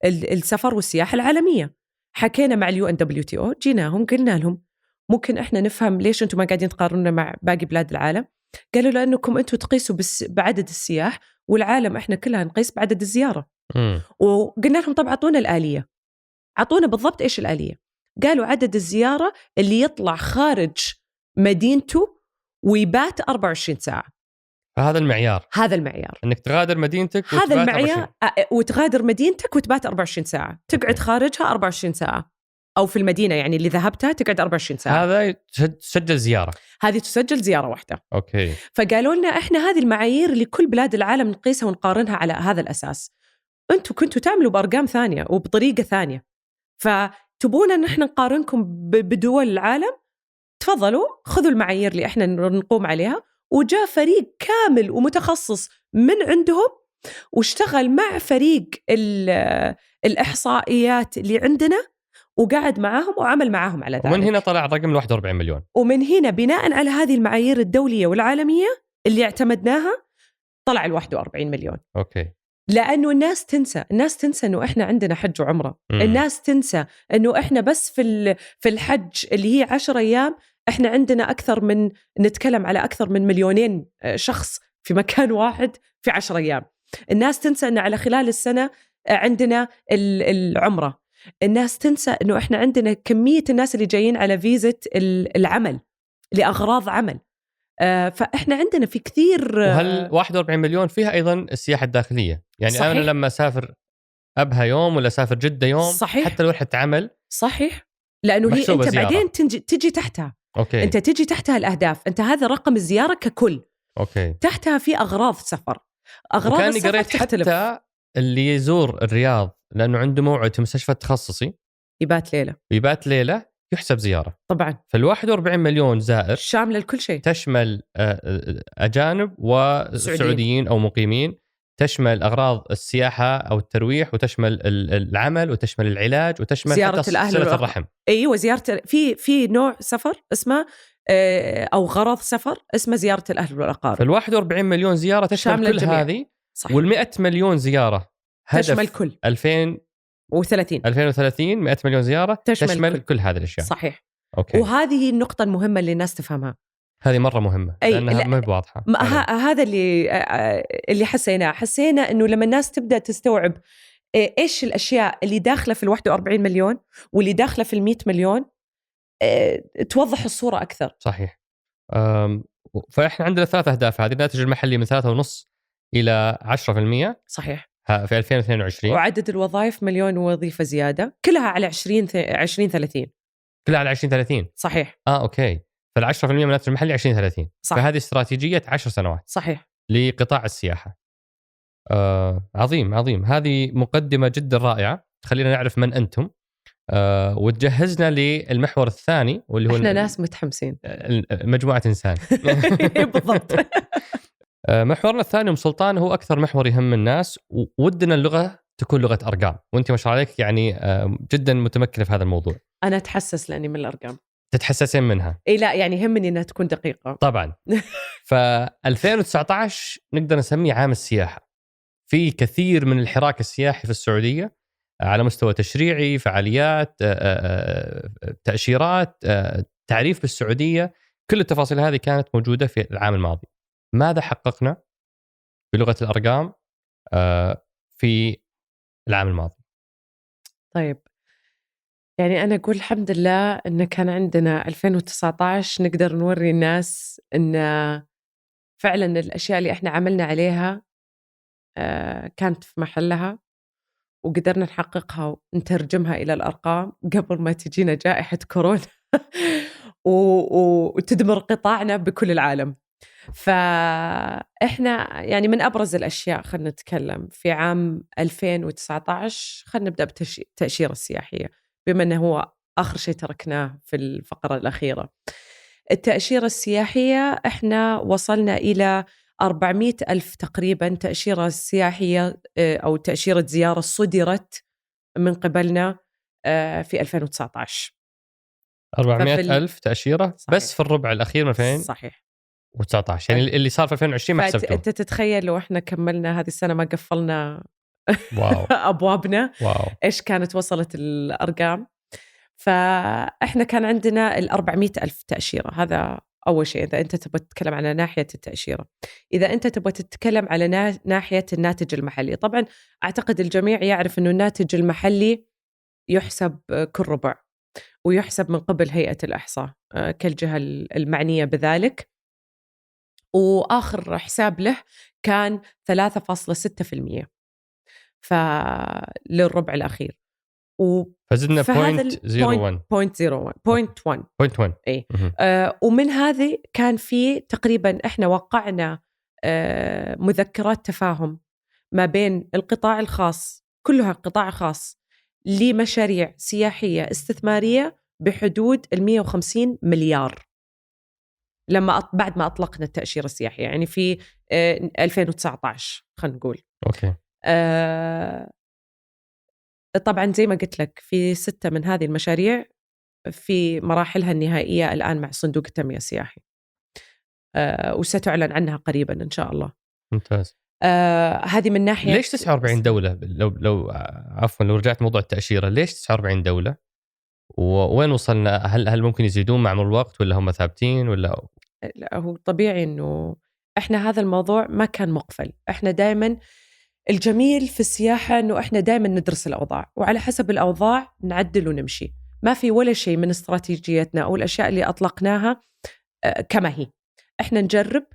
السفر والسياحة العالمية، حكينا مع UNWTO، جيناهم قلنا لهم ممكن إحنا نفهم ليش أنتم ما قاعدين تقارنونا مع باقي بلاد العالم. قالوا لأنكم أنتم تقيسوا بس بعدد السياح، والعالم إحنا كلها نقيس بعدد الزيارة. وقلنا لهم طب عطونا الآلية، عطونا بالضبط إيش الآلية. قالوا عدد الزيارة اللي يطلع خارج مدينته ويبات 24 ساعة.
هذا المعيار.
هذا المعيار،
انك تغادر مدينتك
هذا المعيار وتغادر مدينتك وتبات 24 ساعة، تقعد خارجها 24 ساعة. أو في المدينة يعني اللي ذهبتها تقعد 24 ساعة.
هذا تسجل زيارة.
هذه تسجل زيارة واحدة.
أوكي.
فقالوا لنا إحنا هذه المعايير اللي كل بلاد العالم نقيسها ونقارنها على هذا الأساس. أنتوا كنتوا تعملوا بأرقام ثانية وبطريقة ثانية، فتبونا أن إحنا نقارنكم بدول العالم، تفضلوا خذوا المعايير اللي إحنا نقوم عليها. وجاء فريق كامل ومتخصص من عندهم واشتغل مع فريق الإحصائيات اللي عندنا وقعد معاهم وعمل معاهم على ذلك.
ومن هنا طلع الرقم 41 مليون.
ومن هنا بناء على هذه المعايير الدولية والعالمية اللي اعتمدناها طلع 41 مليون.
أوكي.
لأنه الناس تنسى أنه إحنا عندنا حج وعمرة. الناس تنسى أنه إحنا بس في الحج اللي هي 10 أيام إحنا عندنا نتكلم على أكثر من 2,000,000 شخص في مكان واحد في 10 أيام. الناس تنسى أنه على خلال السنة عندنا العمرة. الناس تنسى أنه إحنا عندنا كمية الناس اللي جايين على فيزة العمل لأغراض عمل. فإحنا عندنا في كثير.
وهل 41 مليون فيها أيضا السياحة الداخلية؟ يعني صحيح. أنا لما أسافر أبها يوم ولا أسافر جدة يوم صحيح. حتى لو رحت عمل
صحيح، لأنه هي أنت زيارة. بعدين تجي تحتها.
أوكي.
أنت تجي تحتها الأهداف، أنت هذا رقم الزيارة ككل.
أوكي.
تحتها في أغراض سفر.
أغراض السفر قريت تختلف. حتى اللي يزور الرياض لأنه عنده موعد في مستشفى تخصصي يبات ليلة يحسب زيارة
طبعا.
فال41 مليون زائر
شاملة لكل شيء،
تشمل أجانب وسعوديين أو مقيمين، تشمل أغراض السياحة أو الترويح، وتشمل العمل، وتشمل العلاج، وتشمل
زيارة الأهل
صلة الرحم.
أيوة، زيارة في نوع سفر اسمه أو غرض سفر اسمه زيارة الأهل والأقارب.
فال41 مليون زيارة تشمل كل هذه، وال100 مليون زيارة هدف
تشمل كل
2030 100 مليون زيارة تشمل كل هذه الأشياء.
صحيح.
أوكي.
وهذه النقطة المهمة اللي الناس تفهمها،
هذه مرة مهمة لأنها ما واضحة.
هذا اللي حسينا إنه لما الناس تبدأ تستوعب إيش الأشياء اللي داخلة في 41 مليون واللي داخلة في 100 مليون توضح الصورة أكثر.
صحيح. فإحنا عندنا 3 أهداف. هذه الناتج المحلي من 3.5 إلى 10%.
صحيح.
في 2022.
وعدد الوظائف 1,000,000 وظيفة زيادة، كلها على 2030.
كلها على 2030.
صحيح.
أوكي. فال10% من الناتج المحلي 2030.
صح.
فهذه استراتيجية 10 سنوات.
صحيح.
لقطاع السياحة. عظيم. هذه مقدمة جدا رائعة. خلينا نعرف من أنتم وتجهزنا للمحور الثاني، واللي هو
إحنا ناس متحمسين،
مجموعة إنسان.
بالضبط.
محورنا الثاني أم سلطان هو أكثر محور يهم الناس، ودنا اللغة تكون لغة أرقام، وأنت ما شاء الله عليك يعني جدا متمكنة في هذا الموضوع.
أنا أتحسس لأني من الأرقام.
تتحسسين منها؟
إيه لا، يعني يهمني أنها تكون دقيقة
طبعا. ف2019 نقدر نسميه عام السياحة. في كثير من الحراك السياحي في السعودية على مستوى تشريعي، فعاليات، تأشيرات، تعريف بالسعودية. كل التفاصيل هذه كانت موجودة في العام الماضي. ماذا حققنا بلغة الأرقام في العام الماضي؟
طيب، يعني أنا أقول الحمد لله إن كان عندنا 2019 نقدر نوري الناس إن فعلا الأشياء اللي إحنا عملنا عليها كانت في محلها، وقدرنا نحققها ونترجمها إلى الأرقام قبل ما تجينا جائحة كورونا وتدمر قطاعنا بكل العالم. فإحنا يعني من أبرز الأشياء خلنا نتكلم في عام 2019. خلنا نبدأ بالتأشيرة السياحية، بما أنه هو آخر شيء تركناه في الفقرة الأخيرة. التأشيرة السياحية إحنا وصلنا إلى 400,000 تقريبا تأشيرة سياحية أو تأشيرة زيارة صدرت من قبلنا في 2019.
400,000 تأشيرة. صحيح. بس في الربع الأخير من 2000.
صحيح.
و19 يعني اللي صار في 2020 ما حسبته.
أنت تتخيل لو إحنا كملنا هذه السنة ما قفلنا
واو.
أبوابنا،
واو.
إيش كانت وصلت الأرقام. فإحنا كان عندنا 400,000 تأشيرة. هذا أول شيء إذا أنت تبغى تتكلم على ناحية التأشيرة. إذا أنت تبغى تتكلم على ناحية الناتج المحلي، طبعا أعتقد الجميع يعرف أنه الناتج المحلي يحسب كل ربع، ويحسب من قبل هيئة الإحصاء كالجهة المعنية بذلك، وآخر حساب له كان 3.6% للربع الأخير.
فزدنا
فهذا
0.01
0.1 اي. ومن هذه كان في تقريبا احنا وقعنا مذكرات تفاهم ما بين القطاع الخاص، كلها قطاع خاص، لمشاريع سياحية استثمارية بحدود 150 مليار بعد ما أطلقنا التأشيرة السياحية، يعني في 2019 خلينا نقول.
أوكي.
طبعا زي ما قلت لك في 6 من هذه المشاريع في مراحلها النهائية الآن مع صندوق التنمية السياحي، وستعلن عنها قريبا إن شاء الله.
ممتاز.
هذه من ناحية.
ليش 49 دولة؟ لو عفوا لو رجعت موضوع التأشيرة، ليش 49 دولة؟ وين وصلنا؟ هل ممكن يزيدون مع مرور الوقت ولا هم ثابتين ولا؟
لا، هو طبيعي إنه إحنا هذا الموضوع ما كان مقفل. إحنا دائما الجميل في السياحة إنه إحنا دائما ندرس الأوضاع، وعلى حسب الأوضاع نعدل ونمشي. ما في ولا شيء من استراتيجيتنا أو الأشياء اللي أطلقناها كما هي. إحنا نجرب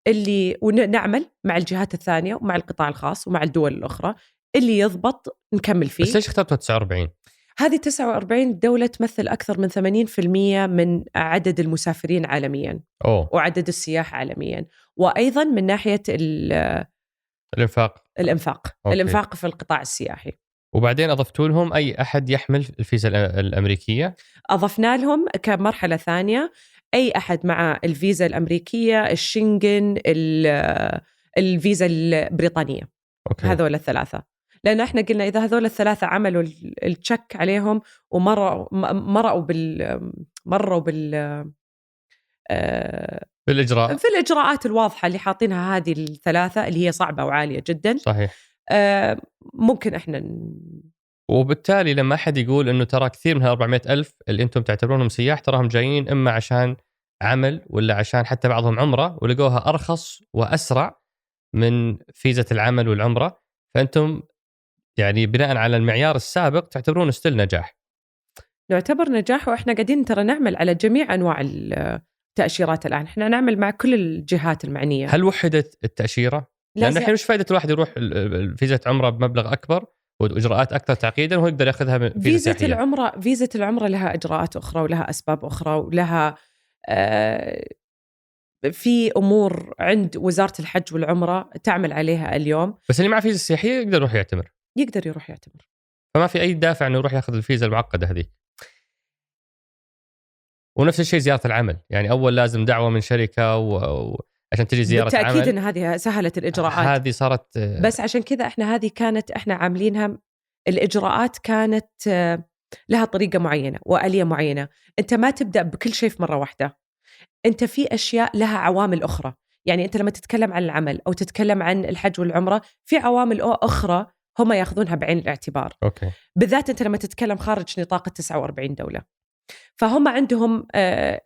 اللي ونعمل مع الجهات الثانية ومع القطاع الخاص ومع الدول الأخرى اللي يضبط نكمل فيه.
بس ليش اخترتوا 49؟
هذه 49 دولة تمثل أكثر من 80% من عدد المسافرين عالميا. وعدد السياح عالميا، وأيضا من ناحية الإنفاق في القطاع السياحي.
وبعدين أضفتوا لهم أي أحد يحمل الفيزا الأمريكية؟
أضفنا لهم كمرحلة ثانية أي أحد مع الفيزا الأمريكية، الشنغن، الفيزا البريطانية. أوكي. هذول الثلاثة، لأن إحنا قلنا إذا هذول الثلاثة عملوا التشك عليهم ومروا
بالإجراء
في الإجراءات الواضحة اللي حاطينها هذه الثلاثة اللي هي صعبة وعالية جدا.
صحيح.
ممكن إحنا
وبالتالي لما أحد يقول إنه ترى كثير من 400,000 اللي أنتم تعتبرونهم سياح تراهم جايين إما عشان عمل ولا عشان حتى بعضهم عمرة، ولقوها أرخص وأسرع من فيزة العمل والعمرة، فأنتم يعني بناء على المعيار السابق تعتبرون ستيل نجاح.
نعتبر نجاح، وإحنا قاعدين ترى نعمل على جميع أنواع التأشيرات الآن. إحنا نعمل مع كل الجهات المعنية.
هل وحدت التأشيرة؟ لأن الحين مش فائدة الواحد يروح فيزة عمرة بمبلغ أكبر وإجراءات أكثر تعقيدا وهو يقدر يأخذها من
فيزة العمرة لها إجراءات أخرى ولها أسباب أخرى ولها في أمور عند وزارة الحج والعمرة تعمل عليها اليوم.
بس اللي مع فيزة سياحية يقدر يروح يعتمر. فما في أي دافع إنه يروح يأخذ الفيزة المعقدة هذه. ونفس الشيء زيارة العمل، يعني أول لازم دعوة من شركة عشان تجي زيارة
بالتأكيد
عمل.
بالتأكيد إن هذه سهلت الإجراءات.
هذه صارت
بس عشان كذا إحنا عاملينها. الإجراءات كانت لها طريقة معينة وآلية معينة. أنت ما تبدأ بكل شيء في مرة واحدة. أنت في أشياء لها عوامل أخرى. يعني أنت لما تتكلم عن العمل أو تتكلم عن الحج والعمرة في عوامل أخرى هم يأخذونها بعين الاعتبار.
أوكي.
بالذات أنت لما تتكلم خارج نطاق 49 دولة، فهم عندهم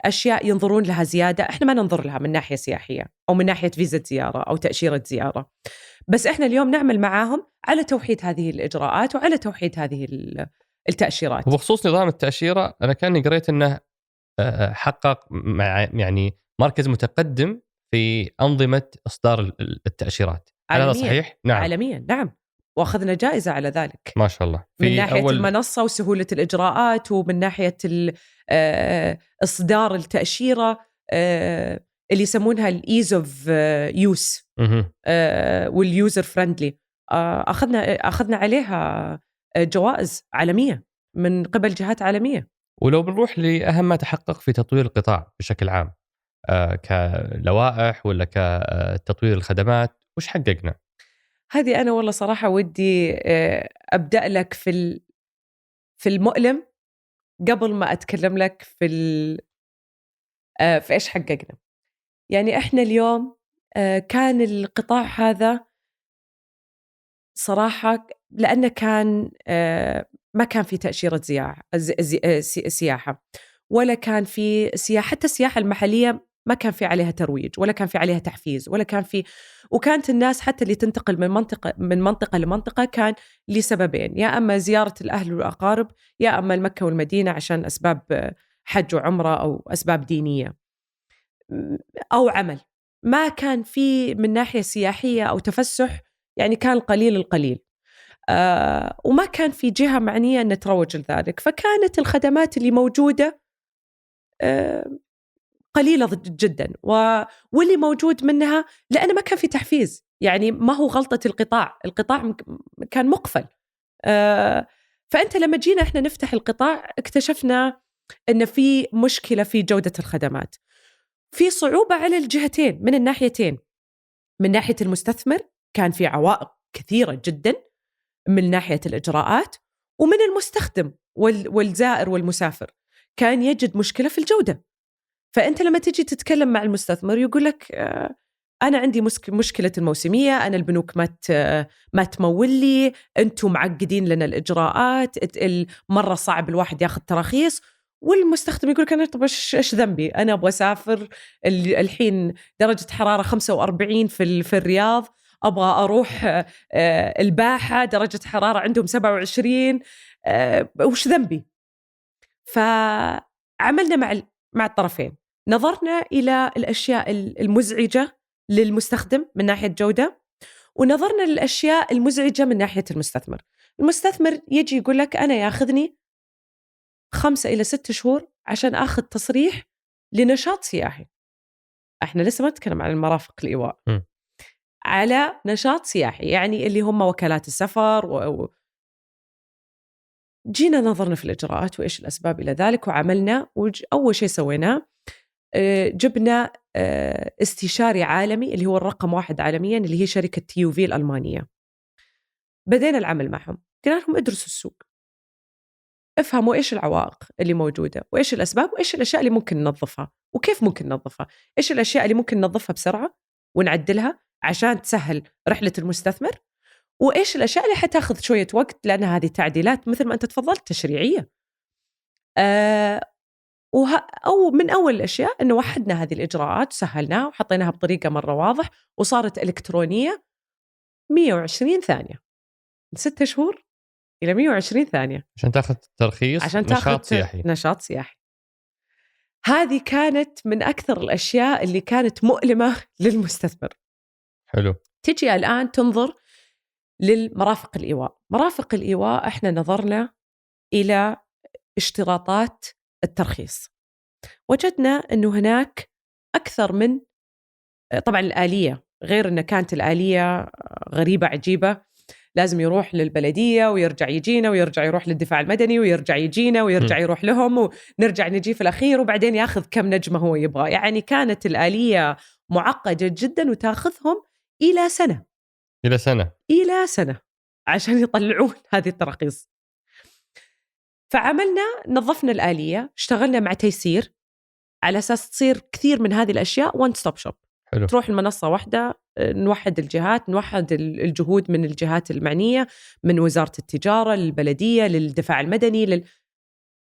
أشياء ينظرون لها زيادة إحنا ما ننظر لها من ناحية سياحية أو من ناحية فيزا زيارة أو تأشيرة زيارة. بس إحنا اليوم نعمل معاهم على توحيد هذه الإجراءات وعلى توحيد هذه التأشيرات.
وبخصوص نظام التأشيرة أنا كاني قريت أنه حقق يعني مركز متقدم في أنظمة إصدار التأشيرات. هل هذا صحيح؟
نعم. عالميا نعم، وأخذنا جائزة على ذلك
ما شاء الله
من ناحية المنصة وسهولة الإجراءات، ومن ناحية إصدار التأشيرة اللي يسمونها الإيز أوف يوس واليوزر فريندلي. أخذنا عليها جوائز عالمية من قبل جهات عالمية.
ولو بنروح لأهم ما تحقق في تطوير القطاع بشكل عام كلوائح ولا كتطوير الخدمات، وش حققنا؟
هذه أنا والله صراحة ودي أبدأ لك في المؤلم قبل ما أتكلم لك في إيش حققنا. يعني إحنا اليوم كان القطاع هذا صراحة لأنه كان ما كان في تأشيرة سياحة، ولا كان في سياحة، حتى السياحة المحلية ما كان في عليها ترويج ولا كان في عليها تحفيز ولا كان في. وكانت الناس حتى اللي تنتقل من منطقة لمنطقة كان لسببين، يا أما زيارة الأهل والأقارب، يا أما المكة والمدينة عشان أسباب حج وعمرة أو أسباب دينية أو عمل. ما كان في من ناحية سياحية أو تفسح، يعني كان قليل القليل. وما كان في جهة معنية أن تروج لذلك، فكانت الخدمات اللي موجودة قليلة جدا، واللي موجود منها لأنه ما كان في تحفيز. يعني ما هو غلطة القطاع كان مقفل. فأنت لما جينا إحنا نفتح القطاع اكتشفنا أن في مشكلة في جودة الخدمات، في صعوبة على الجهتين من الناحيتين. من ناحية المستثمر كان في عوائق كثيرة جدا من ناحية الإجراءات، ومن المستخدم والزائر والمسافر كان يجد مشكلة في الجودة. فأنت لما تيجي تتكلم مع المستثمر يقول لك أنا عندي مشكلة الموسمية، أنا البنوك ما تمول لي، أنتم معقدين لنا الإجراءات، مرة صعب الواحد ياخذ تراخيص. والمستخدم يقول لك أنا طب إيش ذنبي؟ أنا أبغى أسافر الحين درجة حرارة 45 في الرياض، أبغى أروح الباحة درجة حرارة عندهم 27، وش ذنبي؟ فعملنا مع الطرفين، نظرنا إلى الأشياء المزعجة للمستخدم من ناحية جودة، ونظرنا للأشياء المزعجة من ناحية المستثمر. المستثمر يجي يقول لك أنا ياخذني 5 إلى 6 شهور عشان أخذ تصريح لنشاط سياحي. احنا لسه ما نتكلم عن المرافق الإيواء، على نشاط سياحي يعني اللي هم وكالات السفر جينا نظرنا في الإجراءات وإيش الأسباب إلى ذلك، وعملنا أول شيء سويناه جبنا استشاري عالمي اللي هو الرقم 1 عالميا اللي هي شركة TUV الألمانية. بدينا العمل معهم، قلنا لهم ادرسوا السوق، افهموا إيش العوائق اللي موجودة وإيش الأسباب وإيش الأشياء اللي ممكن ننظفها وكيف ممكن ننظفها، إيش الأشياء اللي ممكن ننظفها بسرعة ونعدلها عشان تسهل رحلة المستثمر، وإيش الأشياء اللي حتاخذ شوية وقت لأن هذه تعديلات مثل ما أنت تفضلت تشريعية. أو من أول الأشياء أنه وحدنا هذه الإجراءات وسهلناها وحطيناها بطريقة مرة واضح وصارت إلكترونية. 120 ثانية من 6 شهور إلى 120 ثانية
عشان تأخذ ترخيص
عشان
نشاط سياحي.
هذه كانت من أكثر الأشياء اللي كانت مؤلمة للمستثمر.
حلو.
تجي الآن تنظر للمرافق الإيواء. مرافق الإيواء إحنا نظرنا إلى اشتراطات الترخيص، وجدنا أنه هناك أكثر من، طبعا الآلية غير أن كانت الآلية غريبة عجيبة، لازم يروح للبلدية ويرجع يجينا ويرجع يروح للدفاع المدني ويرجع يجينا ويرجع يروح لهم ونرجع نجي في الأخير وبعدين ياخذ كم نجمة هو يبغى. يعني كانت الآلية معقدة جدا وتاخذهم إلى سنة عشان يطلعون هذه التراخيص. فعملنا نظفنا الآلية، اشتغلنا مع تيسير على أساس تصير كثير من هذه الأشياء one stop shop.
حلو.
تروح المنصة واحدة، نوحد الجهات، نوحد الجهود من الجهات المعنية، من وزارة التجارة للبلدية للدفاع المدني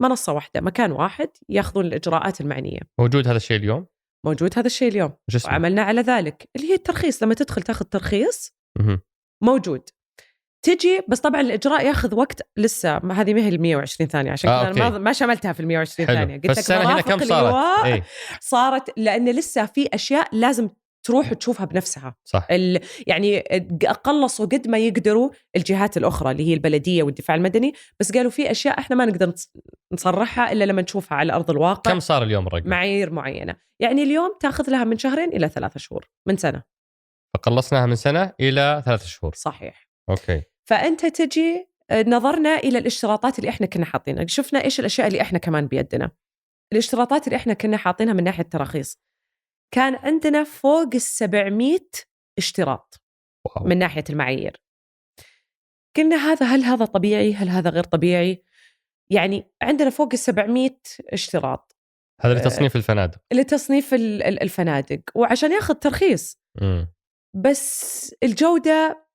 منصة واحدة، مكان واحد يأخذون الإجراءات المعنية.
موجود هذا الشيء اليوم؟
موجود هذا الشيء اليوم. وعملنا على ذلك اللي هي الترخيص، لما تدخل تاخذ ترخيص موجود تجي، بس طبعا الإجراء ياخذ وقت لسه. هذه ما هي 120 ثانية عشان كذا ما شملتها في 120 ثانية. قلت لك
هنا كم صارت؟
صارت لأن لسه في أشياء لازم تروح وتشوفها بنفسها.
صح.
يعني قلصوا قد ما يقدروا الجهات الأخرى اللي هي البلدية والدفاع المدني، بس قالوا في أشياء إحنا ما نقدر نصرحها إلا لما نشوفها على أرض الواقع.
كم صار اليوم الرقم؟
معايير معينة، يعني اليوم تأخذ لها من 2 إلى 3 شهور من سنة.
فقلصناها من سنة إلى 3 شهور.
صحيح.
أوكي.
فأنت تجي، نظرنا إلى الاشتراطات اللي إحنا كنا حاطينها، شفنا إيش الأشياء اللي إحنا كمان بيدنا. الاشتراطات اللي إحنا كنا حاطينها من ناحية التراخيص كان عندنا فوق 700 اشتراط.
واو.
من ناحية المعايير قلنا هل هذا طبيعي؟ هل هذا غير طبيعي؟ يعني عندنا فوق 700 اشتراط.
هذا لتصنيف الفنادق.
لتصنيف الفنادق وعشان ياخذ ترخيص. بس الجودة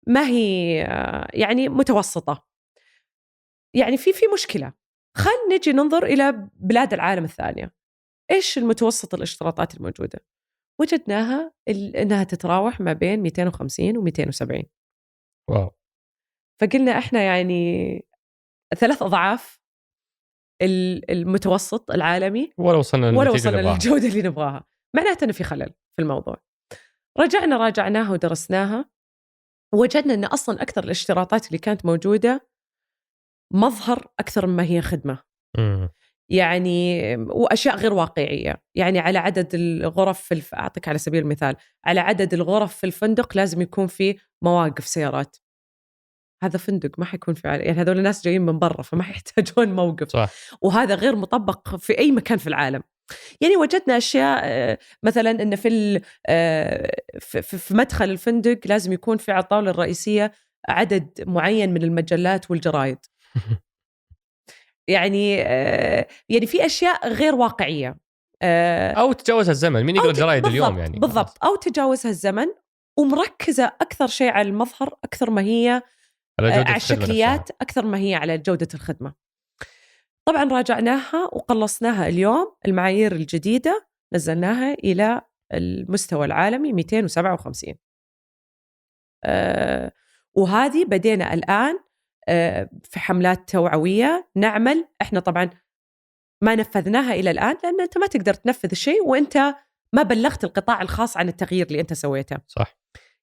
ما هي يعني متوسطة، يعني في مشكلة. خلينا نجي ننظر إلى بلاد العالم الثانية، إيش المتوسط الاشتراطات الموجودة؟ وجدناها إنها تتراوح ما بين 250 و 270.
واو.
فقلنا إحنا يعني 3 أضعاف المتوسط العالمي
ولا وصلنا
للجودة اللي نبغاها. معناته إنه في خلل في الموضوع. راجعناها ودرسناها وجدنا أن أصلا أكثر الاشتراطات اللي كانت موجودة مظهر أكثر مما هي خدمة. يعني وأشياء غير واقعية. يعني على عدد الغرف أعطيك على سبيل المثال، على عدد الغرف في الفندق لازم يكون في مواقف سيارات. هذا فندق ما حيكون في يعني هذول الناس جايين من برا فما يحتاجون موقف.
صح.
وهذا غير مطبق في أي مكان في العالم. يعني وجدنا أشياء مثلا أن في مدخل الفندق لازم يكون في على الطاولة الرئيسية عدد معين من المجلات والجرائد. يعني في أشياء غير واقعية،
أو تجاوز الزمن. مين يقرأ جرايد اليوم يعني؟
بالضبط. أو تجاوزها الزمن ومركزة أكثر شيء على المظهر أكثر ما هي على الشكليات أكثر ما هي على جودة الخدمة. طبعا راجعناها وقلصناها اليوم. المعايير الجديدة نزلناها إلى المستوى العالمي 257. وهذه بدينا الآن في حملات توعوية نعمل. إحنا طبعا ما نفذناها إلى الآن لأن أنت ما تقدر تنفذ شيء وأنت ما بلغت القطاع الخاص عن التغيير اللي أنت سويته.
صح.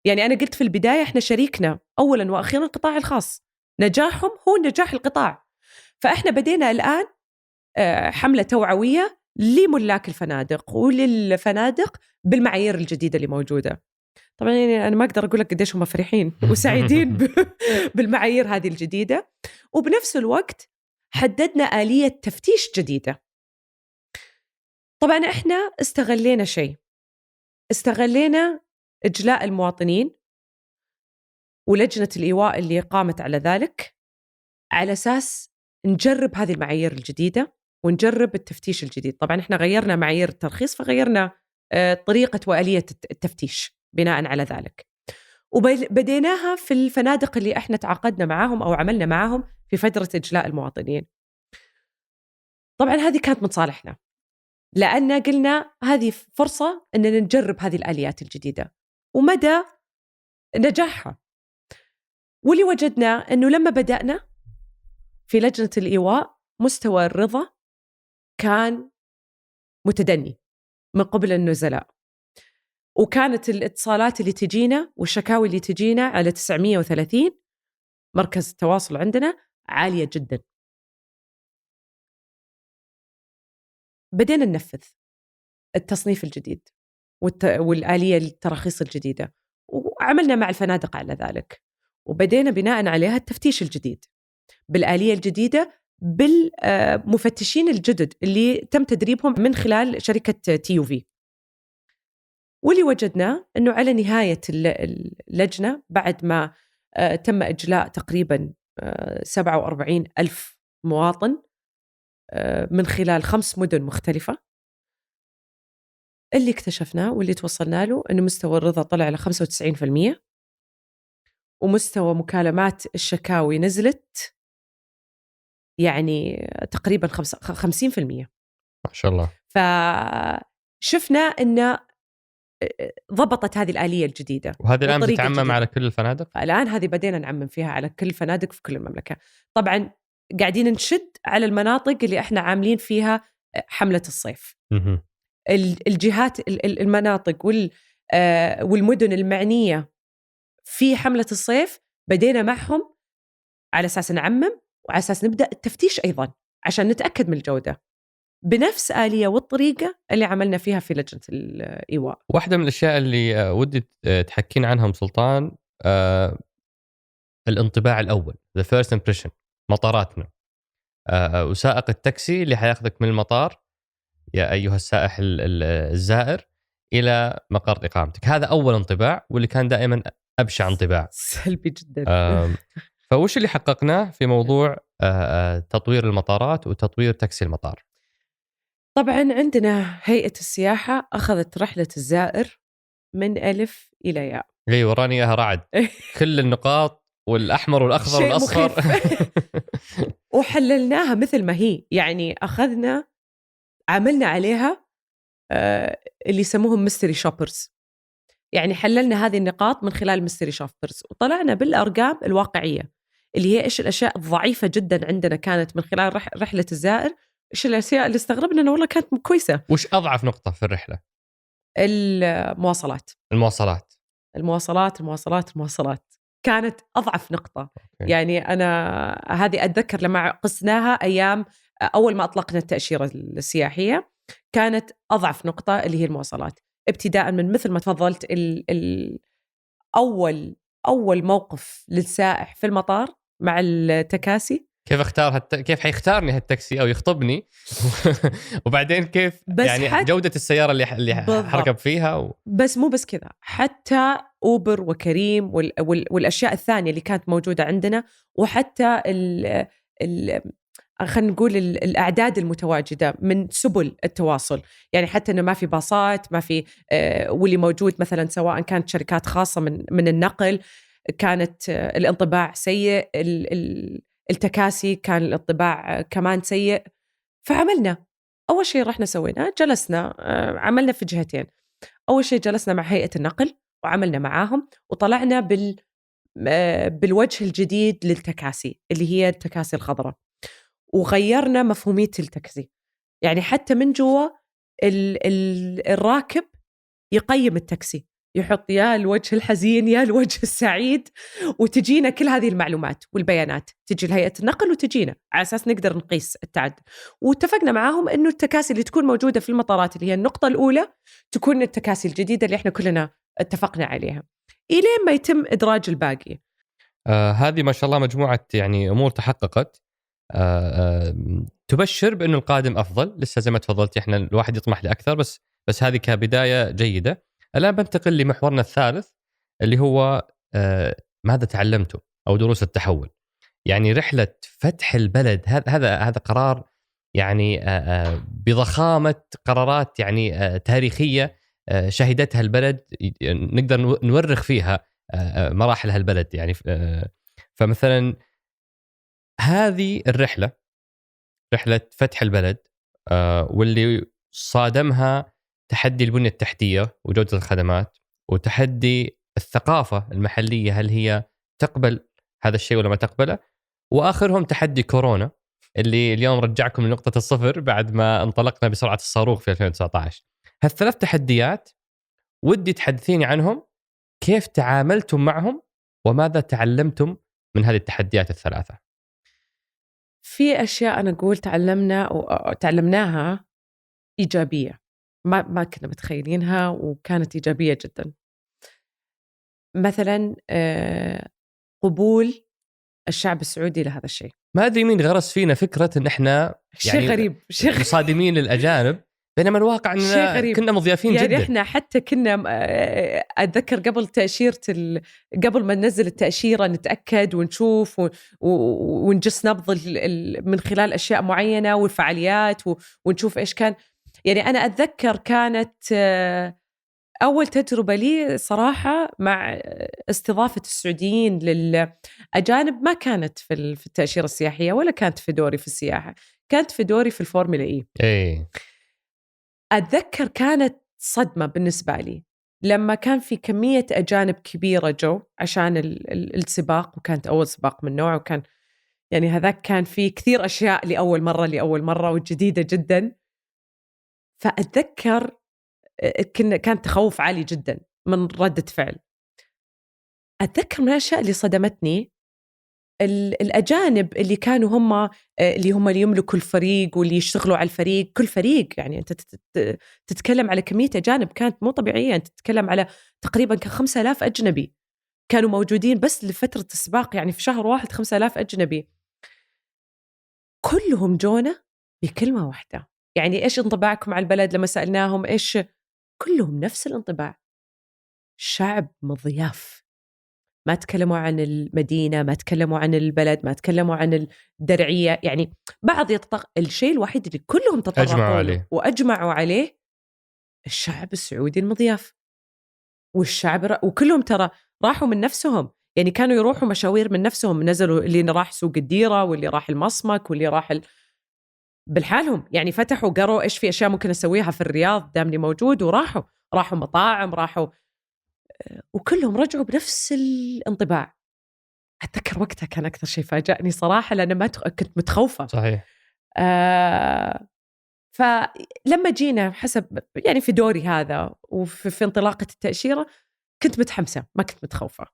يعني أنا قلت في البداية إحنا شريكنا أولا وأخيرا القطاع الخاص، نجاحهم هو نجاح القطاع. فإحنا بدينا الآن حملة توعوية لملاك الفنادق وللفنادق بالمعايير الجديدة اللي موجودة. طبعا يعني أنا ما أقدر أقول لك قديش هم فرحين وسعيدين بالمعايير هذه الجديدة. وبنفس الوقت حددنا آلية تفتيش جديدة. طبعا إحنا استغلينا شيء، استغلينا إجلاء المواطنين ولجنة الإيواء اللي قامت على ذلك على أساس نجرب هذه المعايير الجديدة ونجرب التفتيش الجديد. طبعا إحنا غيرنا معايير الترخيص فغيرنا طريقة وآلية التفتيش بناء على ذلك. وبديناها في الفنادق اللي إحنا تعاقدنا معاهم أو عملنا معاهم في فترة إجلاء المواطنين. طبعا هذه كانت من صالحنا لأن قلنا هذه فرصة أننا نجرب هذه الآليات الجديدة ومدى نجاحها. واللي وجدنا أنه لما بدأنا في لجنة الإيواء مستوى الرضا كان متدني من قبل النزلاء، وكانت الاتصالات اللي تجينا والشكاوي اللي تجينا على 930 مركز التواصل عندنا عالية جدا. بدينا ننفذ التصنيف الجديد والآلية التراخيص الجديدة وعملنا مع الفنادق على ذلك، وبدينا بناء عليها التفتيش الجديد بالآلية الجديدة بالمفتشين الجدد اللي تم تدريبهم من خلال شركة TUV. واللي وجدنا أنه على نهاية اللجنة بعد ما تم إجلاء تقريبا 47,000 مواطن من خلال 5 مدن مختلفة، اللي اكتشفناه واللي توصلنا له أنه مستوى الرضا طلع ل 95% ومستوى مكالمات الشكاوي نزلت يعني تقريبا 50%.
ما شاء الله.
فشفنا أن ضبطت هذه الآلية الجديدة.
وهذه الآن بتتعمم على كل الفنادق؟
الآن هذه بدينا نعمم فيها على كل الفنادق في كل المملكة. طبعا قاعدين نشد على المناطق اللي احنا عاملين فيها حملة الصيف. الجهات المناطق والمدن المعنية في حملة الصيف بدينا معهم على أساس نعمم وعلى أساس نبدأ التفتيش أيضا عشان نتأكد من الجودة بنفس آلية والطريقة اللي عملنا فيها في لجنة الإيواء.
واحدة من الأشياء اللي ودي تحكين عنها أم سلطان الانطباع الأول the first impression. مطاراتنا وسائق التاكسي اللي حياخذك من المطار يا أيها السائح الزائر إلى مقر إقامتك. هذا أول انطباع واللي كان دائما أبشع انطباع،
سلبي جدا.
فوش اللي حققناه في موضوع تطوير المطارات وتطوير تاكسي المطار؟
طبعا عندنا هيئة السياحة أخذت رحلة الزائر من ألف إلى ياء.
اي وراني اياها رعد كل النقاط والأحمر والأخضر والأصفر
وحللناها مثل ما هي. يعني أخذنا عملنا عليها اللي يسموهم ميستري شوبرز. يعني حللنا هذه النقاط من خلال ميستري شوبرز وطلعنا بالأرقام الواقعية اللي هي إيش الأشياء الضعيفة جدا عندنا كانت من خلال رحلة الزائر، إيش الأشياء اللي استغربنا أنه والله كانت كويسة.
وش أضعف نقطة في الرحلة؟
المواصلات. كانت أضعف نقطة.
أوكي.
يعني أنا هذه أتذكر لما قسناها أيام أول ما أطلقنا التأشيرة السياحية، كانت أضعف نقطة اللي هي المواصلات، ابتداء من مثل ما تفضلت أول موقف للسائح في المطار مع التكاسي.
كيف اختار كيف حيختارني هالتاكسي او يخطبني وبعدين كيف
بس
يعني جودة السيارة اللي حركب فيها
بس مو بس كذا، حتى أوبر وكريم والأشياء الثانية اللي كانت موجودة عندنا، وحتى خلينا نقول الأعداد المتواجدة من سبل التواصل. يعني حتى إنه ما في باصات، ما في واللي موجود مثلا سواء كانت شركات خاصة من النقل، كانت الانطباع سيء، التكاسي كان الانطباع كمان سيء. فعملنا أول شيء رحنا سوينا جلسنا، عملنا في جهتين. أول شيء جلسنا مع هيئة النقل وعملنا معاهم وطلعنا بالوجه الجديد للتكاسي اللي هي التكاسي الخضراء، وغيرنا مفهومية التاكسي. يعني حتى من جوا الراكب يقيم التاكسي، يحط يا الوجه الحزين يا الوجه السعيد، وتجينا كل هذه المعلومات والبيانات تجي لهيئة النقل وتجينا على أساس نقدر نقيس التعدد. واتفقنا معاهم إنه التكاسي اللي تكون موجودة في المطارات اللي هي النقطة الأولى تكون التكاسي الجديدة اللي إحنا كلنا اتفقنا عليها، إلين ما يتم إدراج الباقي.
هذه ما شاء الله مجموعة يعني أمور تحققت تبشر بأنه القادم أفضل. لسه زي ما تفضلت إحنا الواحد يطمح لأكثر، بس هذه كبداية جيدة. الآن بنتقل لمحورنا الثالث اللي هو ماذا تعلمتم أو دروس التحول. يعني رحلة فتح البلد هذا قرار يعني بضخامة قرارات يعني تاريخية شهدتها البلد، نقدر نورخ فيها مراحل هالبلد. يعني فمثلا هذه الرحلة، رحلة فتح البلد واللي صادمها تحدي البنية التحتية وجودة الخدمات، وتحدي الثقافة المحلية هل هي تقبل هذا الشيء ولا ما تقبله، وآخرهم تحدي كورونا اللي اليوم رجعكم لنقطة الصفر بعد ما انطلقنا بسرعة الصاروخ في 2019. هالثلاث تحديات ودي تحدثيني عنهم، كيف تعاملتم معهم وماذا تعلمتم من هذه التحديات الثلاثة؟
في أشياء أنا أقول تعلمناها إيجابية، ما كنا متخيلينها وكانت إيجابية جدا. مثلا قبول الشعب السعودي لهذا الشيء.
ما أدري مين غرس فينا فكرة إن إحنا يعني
شيء غريب،
مصادمين للأجانب، بينما الواقع أننا كنا مضيافين
يعني
جدا.
يعني إحنا حتى كنا أتذكر قبل قبل ما ننزل التأشيرة نتأكد ونشوف ونجس نبض من خلال أشياء معينة والفعاليات ونشوف إيش كان. يعني أنا أتذكر كانت أول تجربة لي صراحة مع استضافة السعوديين للأجانب، ما كانت في التأشيرة السياحية ولا كانت في دوري في السياحة، كانت في دوري في الفورمولا إي. أتذكر كانت صدمة بالنسبة لي لما كان في كمية أجانب كبيرة جو عشان السباق، وكانت أول سباق من نوعه، وكان يعني هذاك كان فيه كثير أشياء لأول مرة وجديدة جدا. فأتذكر كان تخوف عالي جدا من ردة فعل. أتذكر من الأشياء اللي صدمتني الأجانب اللي كانوا هم اللي يملكوا الفريق واللي يشتغلوا على الفريق، كل فريق يعني أنت تتكلم على كمية أجانب كانت مو طبيعية. أنت تتكلم على تقريبا 5000 أجنبي كانوا موجودين بس لفترة السباق، يعني في شهر واحد 5000 أجنبي كلهم جونا بكلمة واحدة. يعني إيش انطباعكم على البلد؟ لما سألناهم إيش، كلهم نفس الانطباع، شعب مضياف. ما تكلموا عن المدينة، ما تكلموا عن البلد، ما تكلموا عن الدرعية. يعني بعض الشيء الوحيد اللي كلهم تطرقوا له وأجمعوا عليه الشعب السعودي المضياف. والشعب وكلهم ترى راحوا من نفسهم، يعني كانوا يروحوا مشاوير من نفسهم، نزلوا اللي راح سوق الديرة واللي راح المصمك واللي راح بالحالهم، يعني فتحوا قروا إيش في أشياء ممكن أسويها في الرياض دامني موجود، وراحوا مطاعم، وكلهم رجعوا بنفس الانطباع. أتذكر وقتها كان أكثر شيء فاجأني صراحة، لأن ما كنت متخوفة.
صحيح.
فلما جينا حسب يعني في دوري هذا وفي انطلاقة التأشيرة كنت متحمسة، ما كنت متخوفة.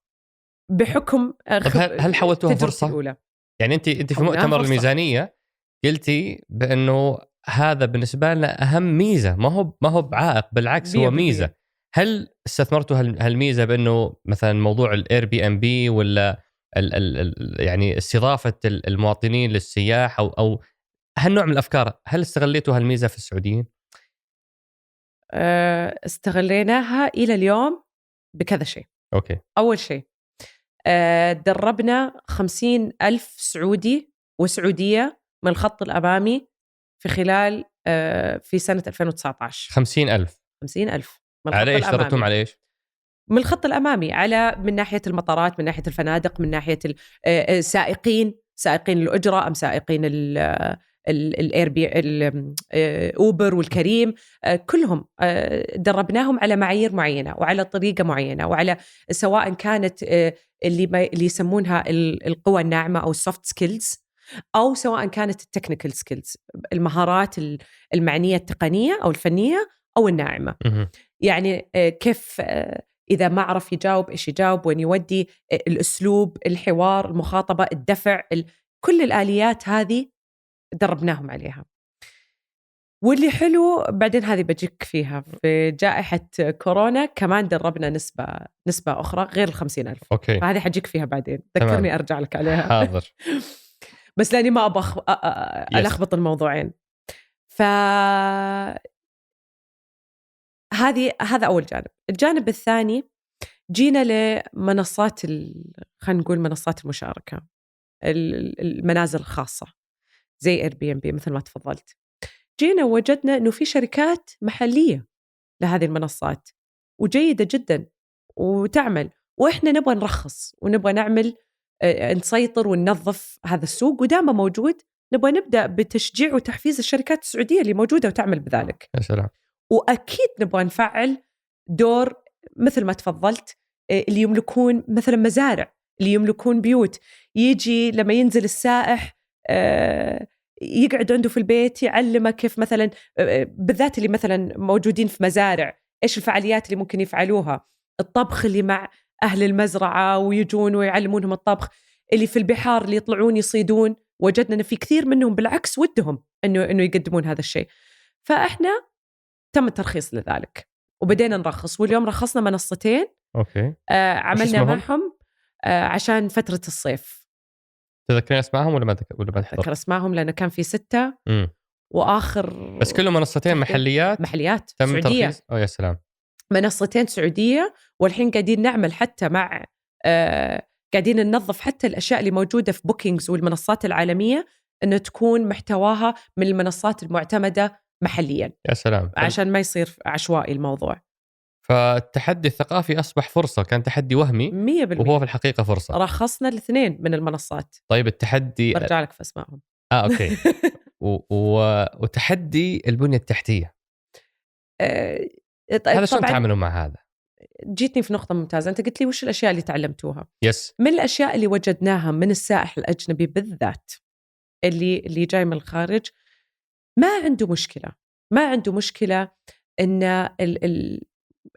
بحكم
طب هل حولتوها فرصة؟
الأولى.
يعني أنت في
حولناها
مؤتمر
فرصة.
الميزانية قلتي بأنه هذا بالنسبة لنا أهم ميزة، ما هو بعائق، بالعكس هو
100%.
ميزة. هل استثمرتوا هالميزة بأنه مثلا موضوع الاير بي ام بي ولا يعني استضافة المواطنين للسياح أو هالنوع من الأفكار، هل استغليتوا هالميزة في السعوديين؟
استغليناها إلى اليوم بكذا شيء.
أوكي.
أول شيء دربنا 50,000 سعودي وسعودية من الخط الأمامي في خلال في سنة 2019.
50,000
50,000 من الخط
على إيش
الأمامي.
دربتهم على إيش؟
من الخط الأمامي على من ناحية المطارات، من ناحية الفنادق، من ناحية السائقين، سائقين الأجرة أم سائقين الاير بي اوبر والكريم، كلهم دربناهم على معايير معينه وعلى طريقه معينه، وعلى سواء كانت اللي يسمونها القوى الناعمه او السوفت سكيلز، او سواء كانت التكنيكال سكيلز، المهارات المعنيه التقنيه او الفنيه او الناعمه. يعني كيف إذا ما عرف يجاوب إيش يجاوب، وين يودي، الأسلوب، الحوار، المخاطبة، الدفع، كل الآليات هذه دربناهم عليها. واللي حلو بعدين هذه بجيك فيها، في جائحة كورونا كمان دربنا نسبة أخرى غير 50,000.
أوكي.
فهذه حجيك فيها بعدين، ذكرني أرجع لك عليها.
حاضر.
بس لاني ما ابغى الخبط الموضوعين. هذا اول جانب. الجانب الثاني، جينا لمنصات خلينا نقول منصات المشاركه، المنازل الخاصه زي اير بي ام بي مثل ما تفضلت. جينا وجدنا انه في شركات محليه لهذه المنصات وجيده جدا وتعمل، واحنا نبغى نرخص ونبغى نعمل نسيطر وننظف هذا السوق، ودامه موجود نبغى نبدأ بتشجيع وتحفيز الشركات السعودية اللي موجودة وتعمل بذلك.
يا سلام.
وأكيد نبغى نفعل دور مثل ما تفضلت، اللي يملكون مثلا مزارع، اللي يملكون بيوت، يجي لما ينزل السائح يقعد عنده في البيت يعلمه كيف مثلا، بالذات اللي مثلا موجودين في مزارع، إيش الفعاليات اللي ممكن يفعلوها، الطبخ اللي مع أهل المزرعة ويجون ويعلمونهم الطبخ، اللي في البحار اللي يطلعون يصيدون. وجدنا أن في كثير منهم بالعكس ودهم أنه يقدمون هذا الشيء. فإحنا تم الترخيص لذلك وبدينا نرخص، واليوم رخصنا منصتين.
أوكي.
عملنا معهم عشان فترة الصيف.
تذكرين اسمائهم ولا ما
أذكر اسمائهم لأنه كان في 6 وآخر،
بس كلهم منصتين محليات
تم سعودية.
ترخيص. يا سلام.
منصتين سعودية، والحين قاعدين نعمل حتى مع قاعدين ننظف حتى الأشياء اللي موجودة في بوكينجز والمنصات العالمية أنه تكون محتواها من المنصات المعتمدة محليا.
يا سلام.
عشان ما يصير عشوائي الموضوع.
فالتحدي الثقافي أصبح فرصة، كان تحدي وهمي
100%،
وهو في الحقيقة فرصة.
رخصنا الاثنين من المنصات.
طيب التحدي
برجع لك في اسمائهم.
أوكي. وتحدي البنية التحتية. هذا شلون تعاملوا مع هذا؟
جيتني في نقطة ممتازة. أنت قلت لي وش الأشياء اللي تعلمتوها؟
يس.
من الأشياء اللي وجدناها من السائح الأجنبي بالذات اللي جاي من الخارج، ما عنده مشكلة إن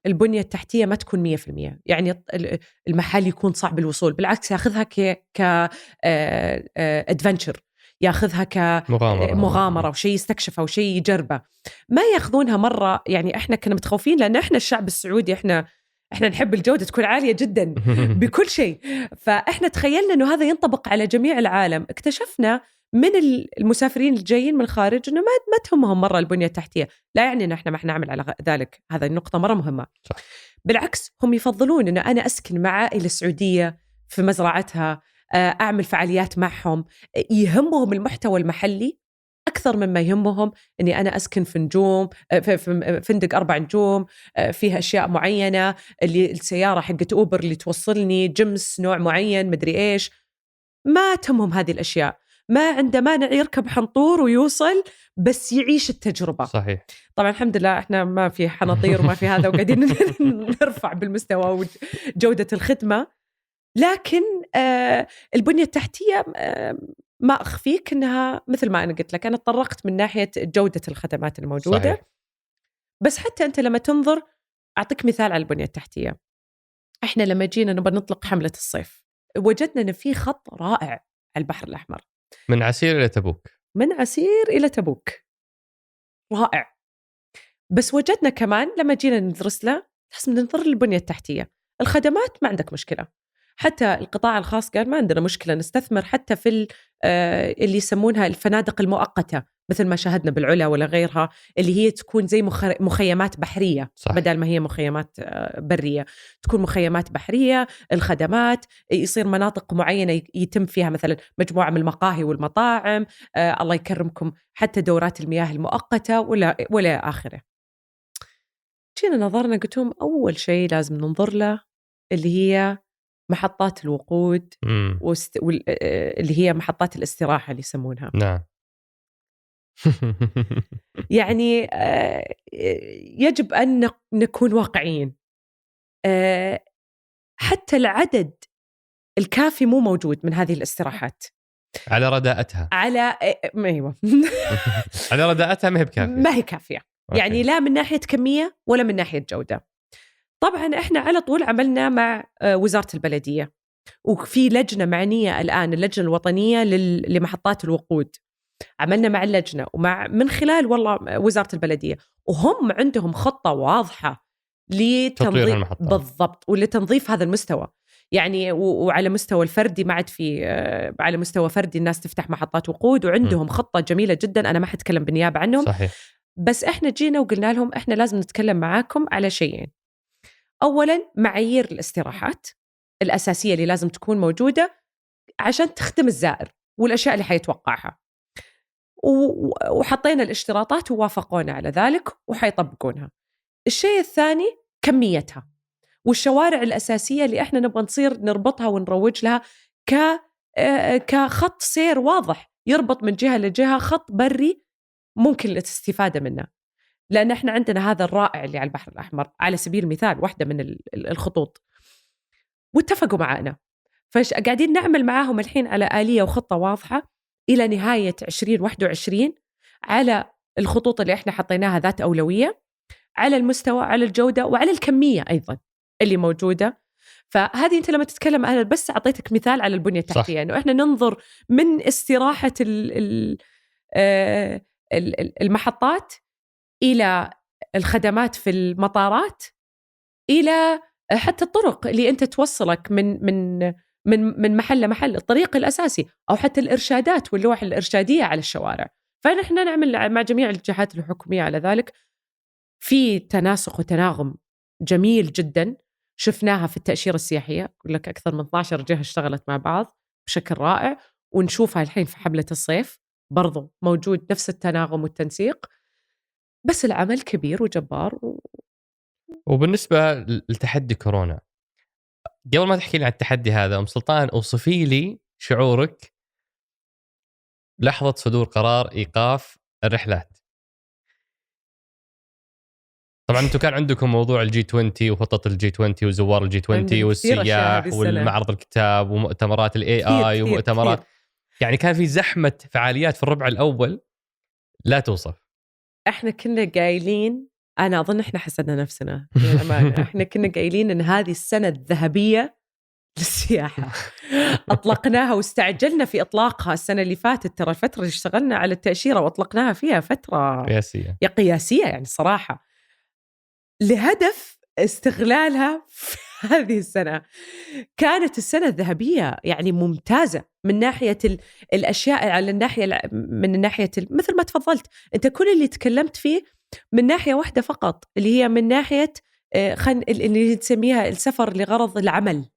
البنية التحتية ما تكون 100%. يعني المحل يكون صعب الوصول، بالعكس ياخذها ادفنتشر، ياخذها كمغامرة وشيء يستكشفه وشيء يجربه. ما ياخذونها مرة. يعني احنا كنا متخوفين لأن احنا الشعب السعودي احنا نحب الجودة تكون عالية جدا بكل شيء. فاحنا تخيلنا انه هذا ينطبق على جميع العالم. اكتشفنا من المسافرين الجايين من الخارج انه ما تهمهم مرة البنية التحتية. لا يعني ان احنا ما نعمل على ذلك، هذا النقطة مرة مهمة.
صح.
بالعكس هم يفضلون انه انا اسكن مع عائلة سعودية في مزرعتها، اعمل فعاليات معهم. يهمهم المحتوى المحلي أكثر مما يهمهم أني أنا أسكن في نجوم، في فندق 4 نجوم فيها أشياء معينة، اللي السيارة حقت أوبر اللي توصلني جمس نوع معين مدري إيش. ما تهمهم هذه الأشياء. ما عنده مانع يركب حنطور ويوصل، بس يعيش التجربة.
صحيح.
طبعا الحمد لله إحنا ما في حناطير وما في هذا، وقاعدين نرفع بالمستوى وجودة الخدمة. لكن البنية التحتية ما أخفيك أنها مثل ما أنا قلت لك، أنا تطرقت من ناحية جودة الخدمات الموجودة. صحيح. بس حتى أنت لما تنظر، أعطيك مثال على البنية التحتية. إحنا لما جينا نبغى نطلق حملة الصيف وجدنا أن في خط رائع على البحر الأحمر
من عسير إلى تبوك.
من عسير إلى تبوك، رائع. بس وجدنا كمان لما جينا ندرس له لازم ننظر للبنية التحتية. الخدمات ما عندك مشكلة، حتى القطاع الخاص قال ما عندنا مشكلة نستثمر حتى في اللي يسمونها الفنادق المؤقتة، مثل ما شاهدنا بالعلا ولا غيرها، اللي هي تكون زي مخيمات بحرية.
صح.
بدل ما هي مخيمات برية، تكون مخيمات بحرية. الخدمات يصير مناطق معينة يتم فيها مثلا مجموعة من المقاهي والمطاعم، الله يكرمكم حتى دورات المياه المؤقتة ولا آخره. جينا نظرنا قلت لهم أول شيء لازم ننظر له اللي هي محطات الوقود اللي هي محطات الاستراحة اللي يسمونها.
نعم.
يعني يجب أن نكون واقعيين. حتى العدد الكافي مو موجود من هذه الاستراحات
على رداءتها.
على أيوة.
على رداءتها ما هي كافية.
يعني لا من ناحية كمية ولا من ناحية جودة. طبعا احنا على طول عملنا مع وزارة البلدية، وفي لجنة معنية الآن، اللجنة الوطنية لمحطات الوقود، عملنا مع اللجنة ومع من خلال والله وزارة البلدية، وهم عندهم خطة واضحة
لتطوير المحطات
بالضبط ولتنظيف هذا المستوى. يعني وعلى مستوى الفردي ما عاد في على مستوى فردي الناس تفتح محطات وقود، وعندهم خطة جميلة جدا. أنا ما حتكلم بالنيابة عنهم.
صحيح.
بس احنا جينا وقلنا لهم احنا لازم نتكلم معاكم على شيئين. أولاً معايير الاستراحات الأساسية اللي لازم تكون موجودة عشان تخدم الزائر والأشياء اللي حيتوقعها، وحطينا الاشتراطات ووافقونا على ذلك وحيطبقونها. الشيء الثاني كميتها والشوارع الأساسية اللي احنا نبغى نصير نربطها ونروج لها كخط سير واضح يربط من جهة لجهة، خط بري ممكن الاستفادة منه. لأن احنا عندنا هذا الرائع اللي على البحر الأحمر على سبيل المثال، واحدة من الخطوط، واتفقوا معنا، فقاعدين نعمل معاهم الحين على آلية وخطة واضحة إلى نهاية 2021 على الخطوط اللي احنا حطيناها ذات أولوية، على المستوى، على الجودة، وعلى الكمية أيضا اللي موجودة. فهذه أنت لما تتكلم، أنا بس أعطيتك مثال على البنية التحتية، إنه إحنا ننظر من استراحة المحطات إلى الخدمات في المطارات، إلى حتى الطرق اللي أنت توصلك من محل لمحل، الطريق الأساسي، أو حتى الإرشادات واللوح الإرشادية على الشوارع. فنحن نعمل مع جميع الجهات الحكومية على ذلك. في تناسق وتناغم جميل جدا شفناها في التأشيرة السياحية، أقول لك أكثر من 12 جهة اشتغلت مع بعض بشكل رائع، ونشوفها الحين في حملة الصيف برضو موجود نفس التناغم والتنسيق. بس العمل كبير وجبار
وبالنسبة لتحدي كورونا، قبل ما تحكي لي عن التحدي هذا، أم سلطان أوصفي لي شعورك لحظة صدور قرار إيقاف الرحلات. طبعا أنتم كان عندكم موضوع الجي 20 وخطط الجي 20 وزوار الجي 20 والسياح والمعرض الكتاب ومؤتمرات الاي اي ومؤتمرات كثير. يعني كان في زحمة فعاليات في الربع الأول لا توصف.
احنا كنا قايلين، أنا أظن إحنا حسدنا نفسنا للأمانة. إحنا كنا قايلين إن هذه السنة الذهبية للسياحة. أطلقناها واستعجلنا في إطلاقها السنة اللي فاتت. ترى الفترة اللي اشتغلنا على التأشيرة وأطلقناها فيها فترة قياسية يعني صراحة، لهدف استغلالها في هذه السنة. كانت السنة الذهبية يعني ممتازة من ناحية الأشياء، على الناحية من ناحية مثل ما تفضلت أنت، كل اللي تكلمت فيه من ناحية واحدة فقط، اللي هي من ناحية اللي تسميها السفر لغرض العمل،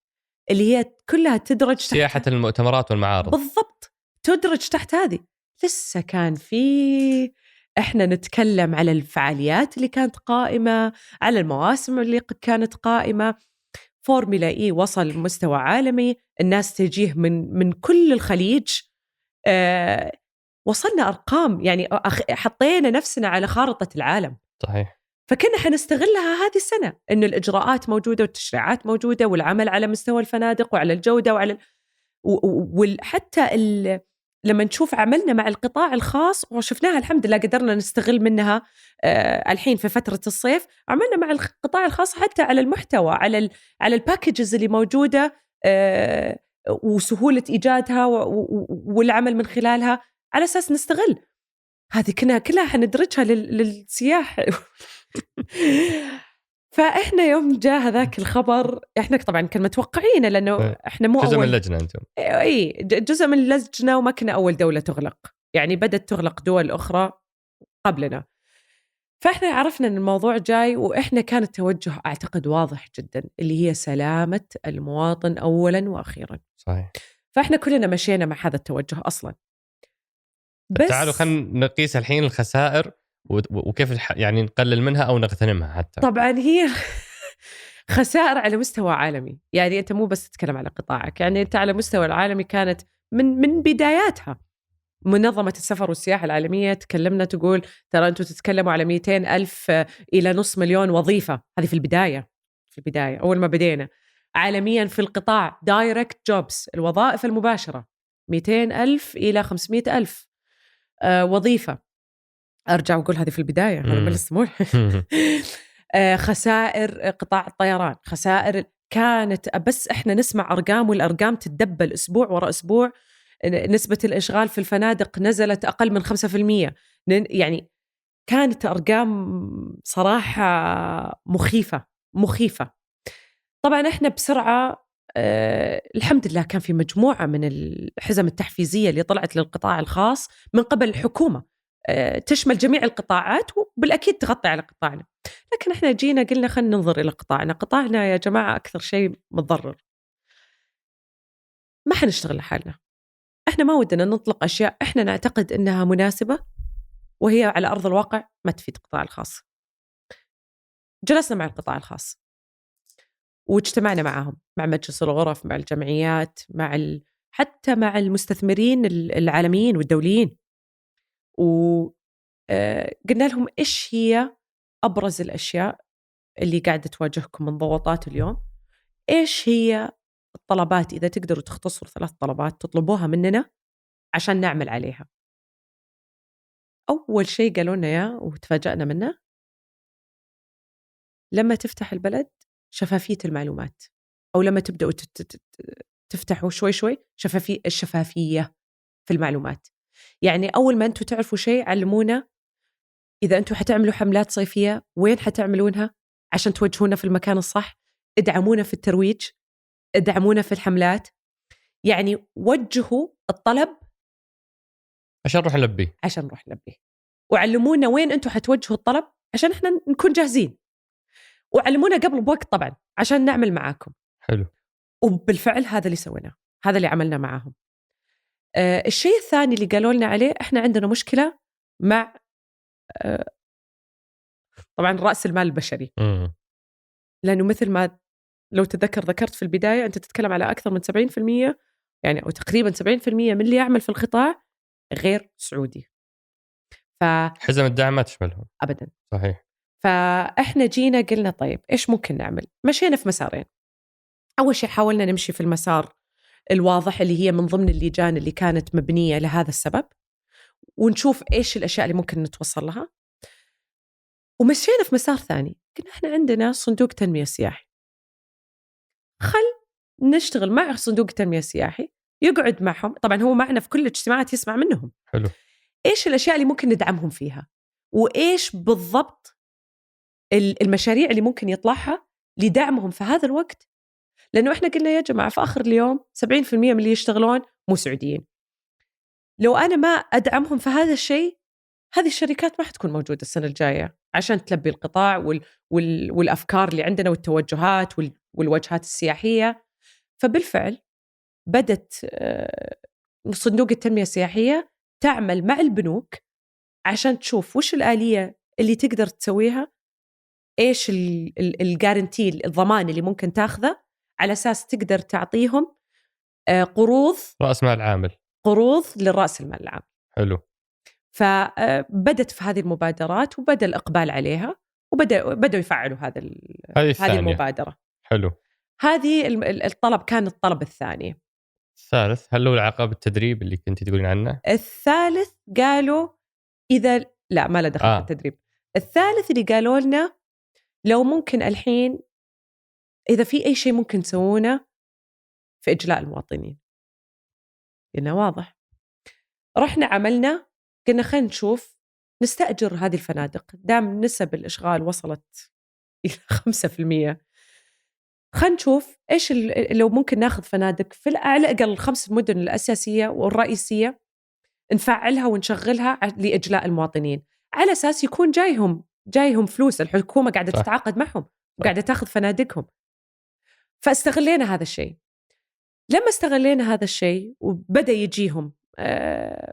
اللي هي كلها تدرج تحت
سياحة المؤتمرات والمعارض.
بالضبط، تدرج تحت هذه. لسه كان في، احنا نتكلم على الفعاليات اللي كانت قائمة، على المواسم اللي كانت قائمة. فورمولا إي وصل مستوى عالمي، الناس تجيه من كل الخليج. وصلنا أرقام، يعني حطينا نفسنا على خارطة العالم.
صحيح.
فكنا حنستغلها هذه السنة، إنه الإجراءات موجودة والتشريعات موجودة والعمل على مستوى الفنادق وعلى الجودة وعلى وحتى لما نشوف عملنا مع القطاع الخاص وشفناها الحمد لله قدرنا نستغل منها الحين في فترة الصيف، عملنا مع القطاع الخاص حتى على المحتوى، على الباكجز اللي موجودة وسهولة إيجادها والعمل من خلالها على أساس نستغل هذه كلها حندرجها للسياح. فإحنا يوم جاء هذاك الخبر إحنا طبعا كنا متوقعين لأنه إحنا مو
جزء
أول
من اللجنة أنتم.
إيه جزء من اللجنة، وما كنا أول دولة تغلق، يعني بدأت تغلق دول أخرى قبلنا. فإحنا عرفنا أن الموضوع جاي، وإحنا كان التوجه أعتقد واضح جدا اللي هي سلامة المواطن أولا وأخيرا.
صحيح.
فإحنا كلنا مشينا مع هذا التوجه أصلا.
بس تعالوا خلينا نقيس الحين الخسائر وكيف يعني نقلل منها أو نغتنمها حتى.
طبعا هي خسائر على مستوى عالمي، يعني أنت مو بس تتكلم على قطاعك، يعني أنت على مستوى العالمي كانت من بداياتها منظمة السفر والسياحة العالمية تكلمنا تقول ترى أنتوا تتكلموا على 200,000 إلى 500,000 وظيفة. هذه في البداية أول ما بدينا عالميا في القطاع دايركت جوبس، الوظائف المباشرة 200,000 إلى 500,000 وظيفة. أرجع وأقول هذه في البداية، هذا ما لسه خسائر قطاع الطيران، خسائر كانت بس إحنا نسمع أرقام، والأرقام تتدبل أسبوع وراء أسبوع. نسبة الإشغال في الفنادق نزلت أقل من 5%. يعني كانت أرقام صراحة مخيفة. طبعا إحنا بسرعة الحمد لله كان في مجموعة من الحزم التحفيزية اللي طلعت للقطاع الخاص من قبل الحكومة، تشمل جميع القطاعات وبالأكيد تغطي على قطاعنا. لكن إحنا جينا قلنا خلينا ننظر إلى قطاعنا يا جماعة أكثر شيء متضرر، ما حنشتغل لحالنا. إحنا ما ودنا نطلق أشياء إحنا نعتقد إنها مناسبة وهي على أرض الواقع ما تفيد القطاع الخاص. جلسنا مع القطاع الخاص واجتمعنا معهم، مع مجلس الغرف، مع الجمعيات، حتى مع المستثمرين العالميين والدوليين، وقلنا لهم إيش هي أبرز الأشياء اللي قاعدة تواجهكم من ضغوطات اليوم، إيش هي الطلبات، إذا تقدروا تختصروا 3 طلبات تطلبوها مننا عشان نعمل عليها. أول شيء قالوا لنا إياه وتفاجأنا منه، لما تفتح البلد شفافية المعلومات، أو لما تبدأوا تفتحوا شوي الشفافية في المعلومات. يعني أول ما أنتوا تعرفوا شيء علمونا، إذا أنتوا حتعملوا حملات صيفية وين حتعملونها عشان توجهونا في المكان الصح، ادعمونا في الترويج، ادعمونا في الحملات، يعني وجهوا الطلب
عشان نروح نلبيه،
وعلمونا وين أنتوا حتوجهوا الطلب عشان إحنا نكون جاهزين، وعلمونا قبل بوقت طبعا عشان نعمل معاكم.
حلو.
وبالفعل هذا اللي سويناه، هذا اللي عملنا معاهم. الشيء الثاني اللي قالوا لنا عليه، إحنا عندنا مشكلة مع طبعا رأس المال البشري. لأنه مثل ما لو ذكرت في البداية، أنت تتكلم على أكثر من 70% يعني أو تقريبا 70% من اللي يعمل في القطاع غير سعودي.
حزم الدعم ما تشملهم
أبدا.
صحيح.
فإحنا جينا قلنا طيب إيش ممكن نعمل؟ مشينا في مسارين. أول شيء حاولنا نمشي في المسار الواضح اللي هي من ضمن اللجان اللي كانت مبنية لهذا السبب، ونشوف إيش الأشياء اللي ممكن نتوصل لها. ومشينا في مسار ثاني، قلنا إحنا عندنا صندوق تنمية سياحي، خل نشتغل مع صندوق التنمية السياحي، يقعد معهم، طبعا هو معنا في كل الاجتماعات يسمع منهم.
حلو.
إيش الأشياء اللي ممكن ندعمهم فيها، وإيش بالضبط المشاريع اللي ممكن يطلعها لدعمهم في هذا الوقت. لأنه إحنا قلنا يا جماعة في آخر اليوم 70% من اللي يشتغلون مو سعوديين، لو أنا ما أدعمهم في هذا الشيء، هذه الشركات ما حتكون موجودة السنة الجاية عشان تلبي القطاع والأفكار اللي عندنا والتوجهات والوجهات السياحية. فبالفعل بدت صندوق التنمية السياحية تعمل مع البنوك عشان تشوف وش الآلية اللي تقدر تسويها، إيش الجارنتي الضمان اللي ممكن تاخذه على أساس تقدر تعطيهم قروض
رأس مال عامل،
قروض للرأس المال العام.
حلو.
فبدت في هذه المبادرات وبدأ الإقبال عليها، وبدأوا يفعلوا هذه المبادرة.
حلو.
هذه الطلب كان الطلب الثاني.
الثالث هل هو العقاب التدريب اللي كنت تقولين عنه؟
الثالث قالوا إذا لا ما له دخل في التدريب. الثالث اللي قالوا لنا لو ممكن الحين إذا في أي شيء ممكن تسوونه في إجلاء المواطنين. قلنا واضح. رحنا عملنا قلنا خلينا نشوف نستأجر هذه الفنادق دام نسب الإشغال وصلت إلى 5%. خلينا نشوف إيش لو ممكن ناخذ فنادق في على الأقل 5 مدن الأساسية والرئيسية نفعلها ونشغلها لإجلاء المواطنين على أساس يكون جايهم فلوس. الحكومة قاعدة تتعاقد معهم وقاعدة تاخذ فنادقهم. فاستغلينا هذا الشيء. لما استغلينا هذا الشيء وبدأ يجيهم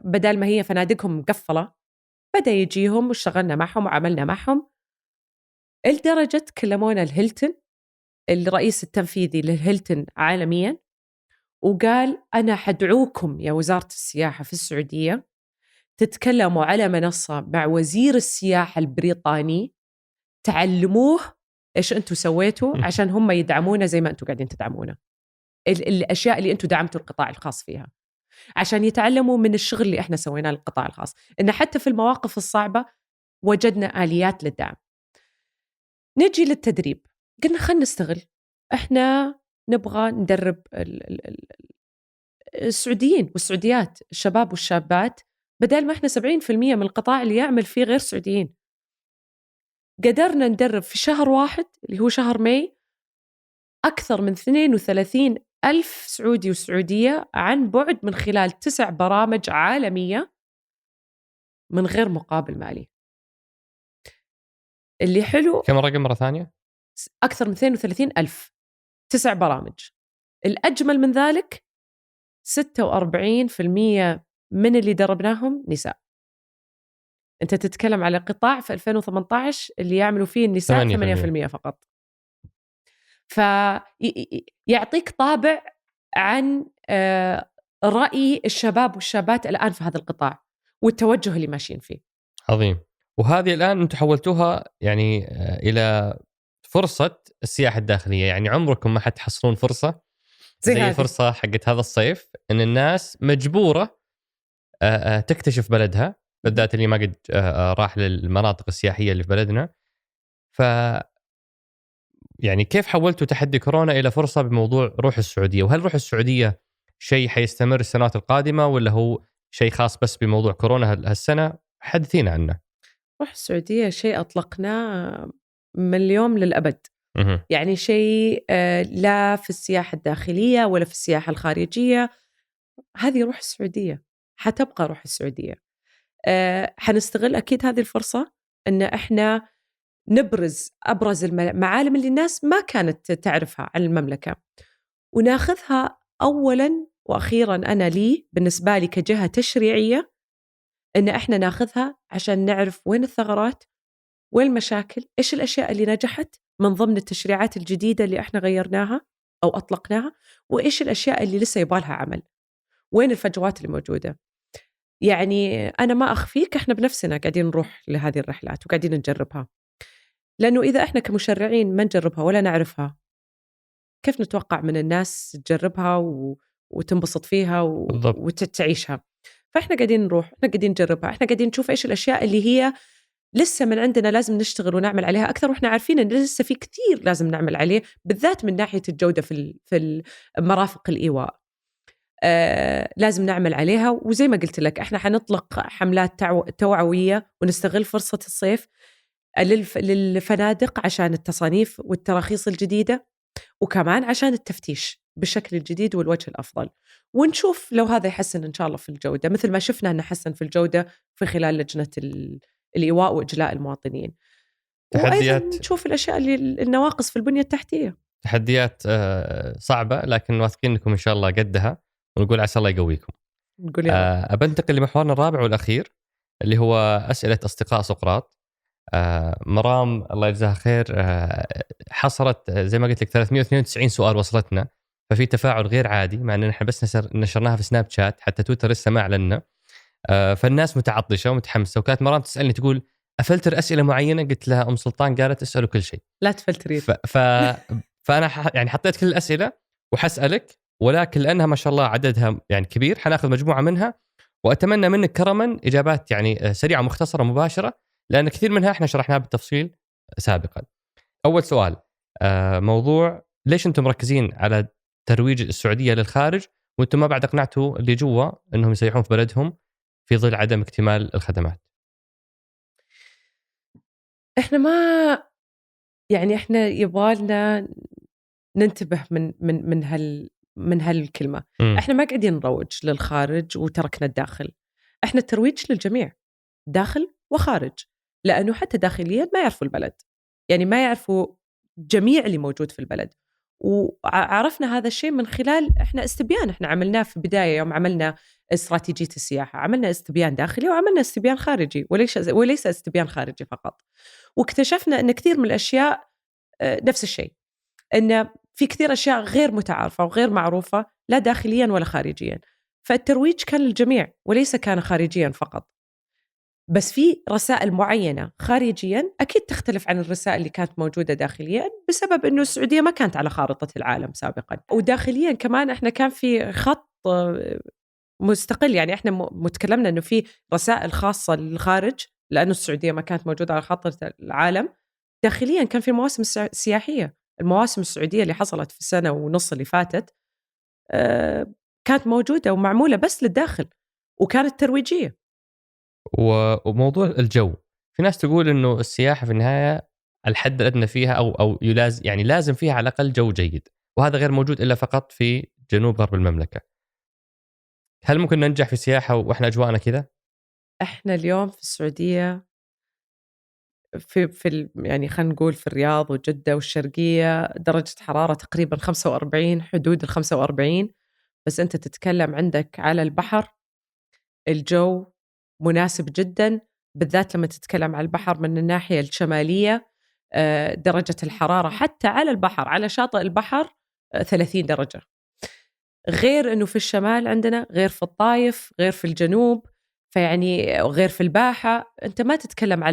بدل ما هي فنادقهم مقفلة بدأ يجيهم واشتغلنا معهم وعملنا معهم لدرجة كلمونا الهيلتون الرئيس التنفيذي للهيلتون عالميا وقال أنا حدعوكم يا وزارة السياحة في السعودية تتكلموا على منصة مع وزير السياحة البريطاني تعلموه إيش أنتوا سويتوا عشان هم يدعمونا زي ما أنتوا قاعدين تدعمونا الأشياء اللي أنتوا دعمتوا القطاع الخاص فيها عشان يتعلموا من الشغل اللي إحنا سويناه للقطاع الخاص. إن حتى في المواقف الصعبة وجدنا آليات للدعم. نجي للتدريب قلنا خلنا نستغل إحنا نبغى ندرب السعوديين والسعوديات الشباب والشابات بدل ما إحنا 70% من القطاع اللي يعمل فيه غير سعوديين. قدرنا ندرب في شهر واحد اللي هو شهر ماي أكثر من 32,000 سعودي وسعودية عن بعد من خلال 9 برامج عالمية من غير مقابل مالي. اللي حلو
كم رقم مرة ثانية؟
أكثر من 32,000 9 برامج. الأجمل من ذلك 46% من اللي دربناهم نساء. أنت تتكلم على قطاع في 2018 اللي يعملوا فيه النساء 8% فقط. فيعطيك طابع عن رأي الشباب والشابات الآن في هذا القطاع والتوجه اللي ماشيين فيه.
عظيم. وهذه الآن أنتم حولتوها يعني إلى فرصة السياحة الداخلية. يعني عمركم ما حتحصلون فرصة زي فرصة حقت هذا الصيف إن الناس مجبورة تكتشف بلدها بالذات اللي ما قد راح للمناطق السياحية اللي في بلدنا. ف يعني كيف حولتوا تحدي كورونا إلى فرصة بموضوع روح السعودية؟ وهل روح السعودية شيء حيستمر السنوات القادمة ولا هو شيء خاص بس بموضوع كورونا هالسنة؟ حدثينا عنه.
روح السعودية شيء أطلقناه من اليوم للأبد. يعني شيء لا في السياحة الداخلية ولا في السياحة الخارجية. هذه روح السعودية حتبقى روح السعودية. حنستغل أكيد هذه الفرصة أن إحنا أبرز المعالم اللي الناس ما كانت تعرفها عن المملكة وناخذها أولاً وأخيراً. أنا بالنسبة لي كجهة تشريعية إن إحنا ناخذها عشان نعرف وين الثغرات وين المشاكل إيش الأشياء اللي نجحت من ضمن التشريعات الجديدة اللي إحنا غيرناها أو أطلقناها وإيش الأشياء اللي لسه يبالها عمل وين الفجوات اللي موجودة. يعني أنا ما أخفيك إحنا بنفسنا قاعدين نروح لهذه الرحلات وقاعدين نجربها لأنه إذا إحنا كمشرعين ما نجربها ولا نعرفها كيف نتوقع من الناس تجربها وتنبسط فيها وتعيشها. فإحنا قاعدين نروح إحنا قاعدين نجربها إحنا قاعدين نشوف إيش الأشياء اللي هي لسه من عندنا لازم نشتغل ونعمل عليها أكثر وإحنا عارفين إن لسه في كثير لازم نعمل عليه بالذات من ناحية الجودة في المرافق الإيواء. لازم نعمل عليها. وزي ما قلت لك إحنا حنطلق حملات توعوية ونستغل فرصة الصيف للفنادق عشان التصانيف والتراخيص الجديدة وكمان عشان التفتيش بالشكل الجديد والوجه الأفضل ونشوف لو هذا يحسن إن شاء الله في الجودة مثل ما شفنا أنه حسن في الجودة في خلال لجنة الإيواء وإجلاء المواطنين.
تحديات
نشوف الأشياء اللي النواقص في البنية التحتية.
تحديات صعبة لكن واثقين أنكم إن شاء الله قدها ونقول عسى الله يقويكم. أبنتقل لمحورنا الرابع والأخير اللي هو أسئلة أصدقاء سقراط. مرام الله يجزاها خير حصرت زي ما قلت لك 392 سؤال وصلتنا ففي تفاعل غير عادي مع أننا نحن بس نشرناها في سناب شات حتى تويتر لسه ما أعلنا. فالناس متعطشة ومتحمسة وكانت مرام تسألني تقول أفلتر أسئلة معينة قلت لها سلطان قالت اسألوا كل شيء
لا تفلترين.
فأنا يعني حطيت كل الأسئلة وحسألك ولكن لأنها ما شاء الله عددها يعني كبير حناخذ مجموعة منها، وأتمنى منك كرما إجابات يعني سريعة مختصرة مباشرة، لأن كثير منها إحنا شرحناها بالتفصيل سابقا. أول سؤال، موضوع ليش أنتم مركزين على ترويج السعودية للخارج وأنتم ما بعد أقنعتوا اللي جوا أنهم يسيحون في بلدهم في ظل عدم اكتمال الخدمات؟
إحنا ما يعني إحنا يبغالنا ننتبه من هالكلمة. إحنا ما قاعدين نروج للخارج وتركنا الداخل. إحنا الترويج للجميع، داخل وخارج، لأنه حتى داخليا ما يعرفوا البلد، يعني ما يعرفوا جميع اللي موجود في البلد. وعرفنا هذا الشيء من خلال إحنا استبيان إحنا عملناه في بداية يوم عملنا استراتيجية السياحة، عملنا استبيان داخلي وعملنا استبيان خارجي، وليس استبيان خارجي فقط. واكتشفنا أن كثير من الأشياء نفس الشيء، أن في كثير أشياء غير متعارفة وغير معروفة لا داخليا ولا خارجيا، فالترويج كان للجميع وليس كان خارجيا فقط. بس في رسائل معينة خارجيا أكيد تختلف عن الرسائل اللي كانت موجودة داخليا، بسبب أنه السعودية ما كانت على خارطة العالم سابقا. وداخليا كمان إحنا كان في خط مستقل، يعني إحنا متكلمنا أنه في رسائل خاصة للخارج لأنه السعودية ما كانت موجودة على خارطة العالم. داخليا كان في المواسم السياحية، المواسم السعودية اللي حصلت في السنة ونص اللي فاتت كانت موجودة ومعمولة بس للداخل وكانت ترويجية.
وموضوع الجو، في ناس تقول إنه السياحة في النهاية الحد الأدنى فيها أو يعني لازم فيها على الأقل جو جيد، وهذا غير موجود إلا فقط في جنوب غرب المملكة. هل ممكن ننجح في السياحة وإحنا أجواءنا كذا؟
إحنا اليوم في السعودية في يعني خلينا نقول في الرياض وجدة والشرقية درجة حرارة تقريبا 45، حدود 45. بس أنت تتكلم عندك على البحر الجو مناسب جدا، بالذات لما تتكلم على البحر من الناحية الشمالية. درجة الحرارة حتى على البحر على شاطئ البحر 30 درجة، غير أنه في الشمال عندنا، غير في الطايف، غير في الجنوب، فيعني غير في الباحة. أنت ما تتكلم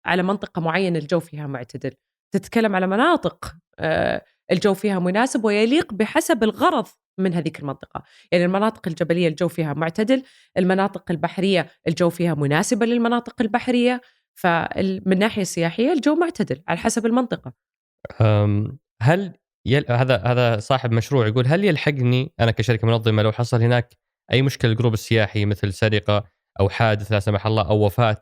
على منطقة معينة الجو فيها معتدل، تتكلم على مناطق الجو فيها مناسب ويليق بحسب الغرض من هذيك المنطقة. يعني المناطق الجبلية الجو فيها معتدل، المناطق البحرية الجو فيها مناسبة للمناطق البحرية، فمن ناحية سياحية الجو معتدل على حسب المنطقة.
هل هذا صاحب مشروع يقول هل يلحقني أنا كشركة منظمة لو حصل هناك أي مشكلة للجروب السياحي مثل سرقة أو حادث لا سمح الله أو وفاة،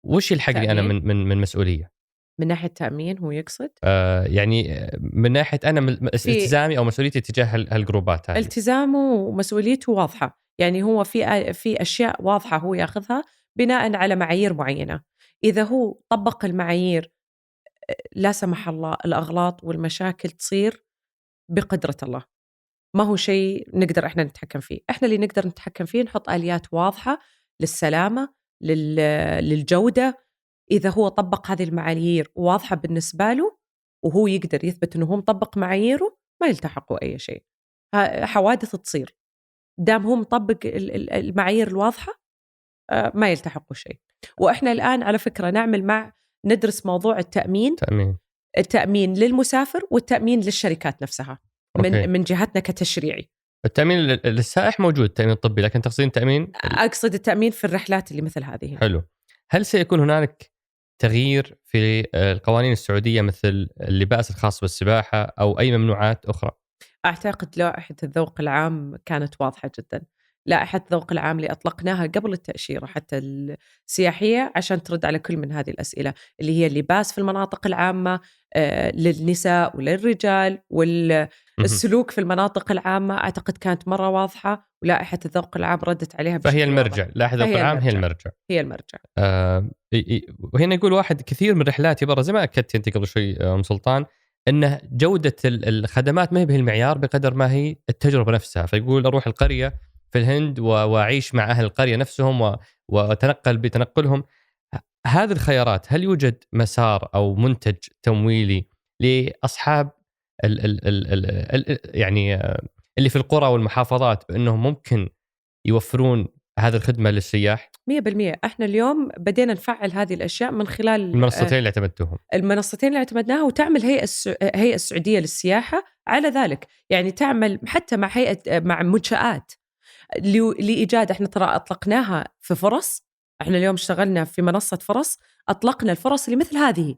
وش يلحقني أنا من مسؤولية؟
من ناحية تأمين هو يقصد؟
يعني من ناحية أنا التزامي أو مسؤوليتي تجاه هالجروبات هذه.
التزامه ومسؤوليته واضحة، يعني هو في أشياء واضحة هو يأخذها بناء على معايير معينة. إذا هو طبق المعايير لا سمح الله الأغلاط والمشاكل تصير بقدرة الله، ما هو شيء نقدر إحنا نتحكم فيه. إحنا اللي نقدر نتحكم فيه نحط آليات واضحة للسلامة، للجودة. إذا هو طبق هذه المعايير واضحة بالنسبة له وهو يقدر يثبت أنه هو مطبق معاييره، ما يلتحقوا أي شيء. حوادث تصير دام هو مطبق المعايير الواضحة، ما يلتحقوا شيء. وإحنا الآن على فكرة ندرس موضوع التأمين للمسافر والتأمين للشركات نفسها من جهتنا كتشريعي.
التأمين للسائح موجود، التأمين الطبي، لكن تقصدين تأمين؟
أقصد التأمين في الرحلات اللي مثل هذه.
حلو. هل سيكون هنالك تغيير في القوانين السعودية مثل اللباس الخاص بالسباحة أو أي ممنوعات أخرى؟
أعتقد لائحة الذوق العام كانت واضحة جدا. لائحة الذوق العام اللي أطلقناها قبل التأشيرة حتى السياحية عشان ترد على كل من هذه الأسئلة، اللي هي اللباس في المناطق العامة للنساء وللرجال، والسلوك في المناطق العامة. أعتقد كانت مرة واضحة، ولائحة الذوق العام ردت عليها
فهي المرجع. لائحة الذوق العام هي المرجع. وهنا يقول واحد كثير من رحلاتي برا زي ما أكدت أنت قبل شوي أم سلطان، أن جودة الخدمات ما هي المعيار بقدر ما هي التجربة نفسها. فيقول أروح القرية في الهند وأعيش مع أهل القرية نفسهم وأتنقل بتنقلهم. هذه الخيارات، هل يوجد مسار أو منتج تمويلي لأصحاب يعني اللي في القرى والمحافظات بأنهم ممكن يوفرون هذه الخدمة للسياح
100%. احنا اليوم بدينا نفعل هذه الاشياء من خلال
المنصتين اللي اعتمدتوهم.
المنصتين اللي اعتمدناها، وتعمل هيئة السعودية للسياحة على ذلك. يعني تعمل حتى مع منشآت لإيجاد. احنا ترى أطلقناها في فرص. احنا اليوم اشتغلنا في منصة فرص، أطلقنا الفرص اللي مثل هذه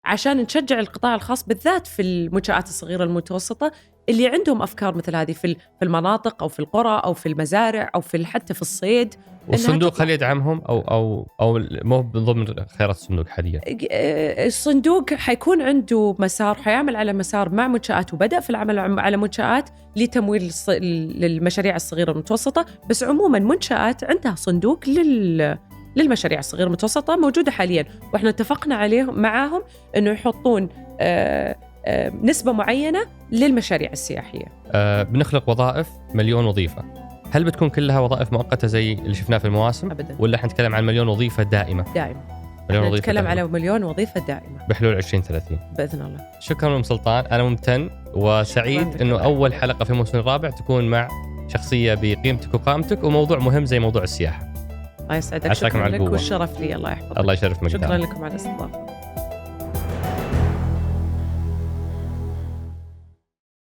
عشان نشجع القطاع الخاص بالذات في المنشآت الصغيرة المتوسطة اللي عندهم أفكار مثل هذه في المناطق أو في القرى أو في المزارع أو حتى في الصيد.
والصندوق هل يدعمهم أو مو ضمن خيارات الصندوق حاليا؟
الصندوق حيكون عنده مسار، حيعمل على مسار مع منشآت، وبدأ في العمل على منشآت لتمويل للمشاريع الصغيرة المتوسطة. بس عموما منشآت عندها صندوق للمشاريع الصغيرة المتوسطة موجودة حاليا، وإحنا اتفقنا عليهم معاهم إنه يحطون نسبة معينة للمشاريع السياحية.
بنخلق وظائف 1,000,000 وظيفة، هل بتكون كلها وظائف مؤقتة زي اللي شفناه في المواسم؟
أبداً.
ولا حنتكلم عن 1,000,000 وظيفة دائمة؟
نتكلم على 1,000,000 وظيفة دائمة
بحلول 2030
بإذن الله.
شكرا أم سلطان، أنا ممتن وسعيد إنه أول حلقة في الموسم الرابع تكون مع شخصية بقيمتك وقامتك وموضوع مهم زي موضوع السياحة.
الله يسعدك، شكرا لك والشرف لي. الله يحفظك.
الله يشرف مقدارك.
شكرا لكم على الاستضافة.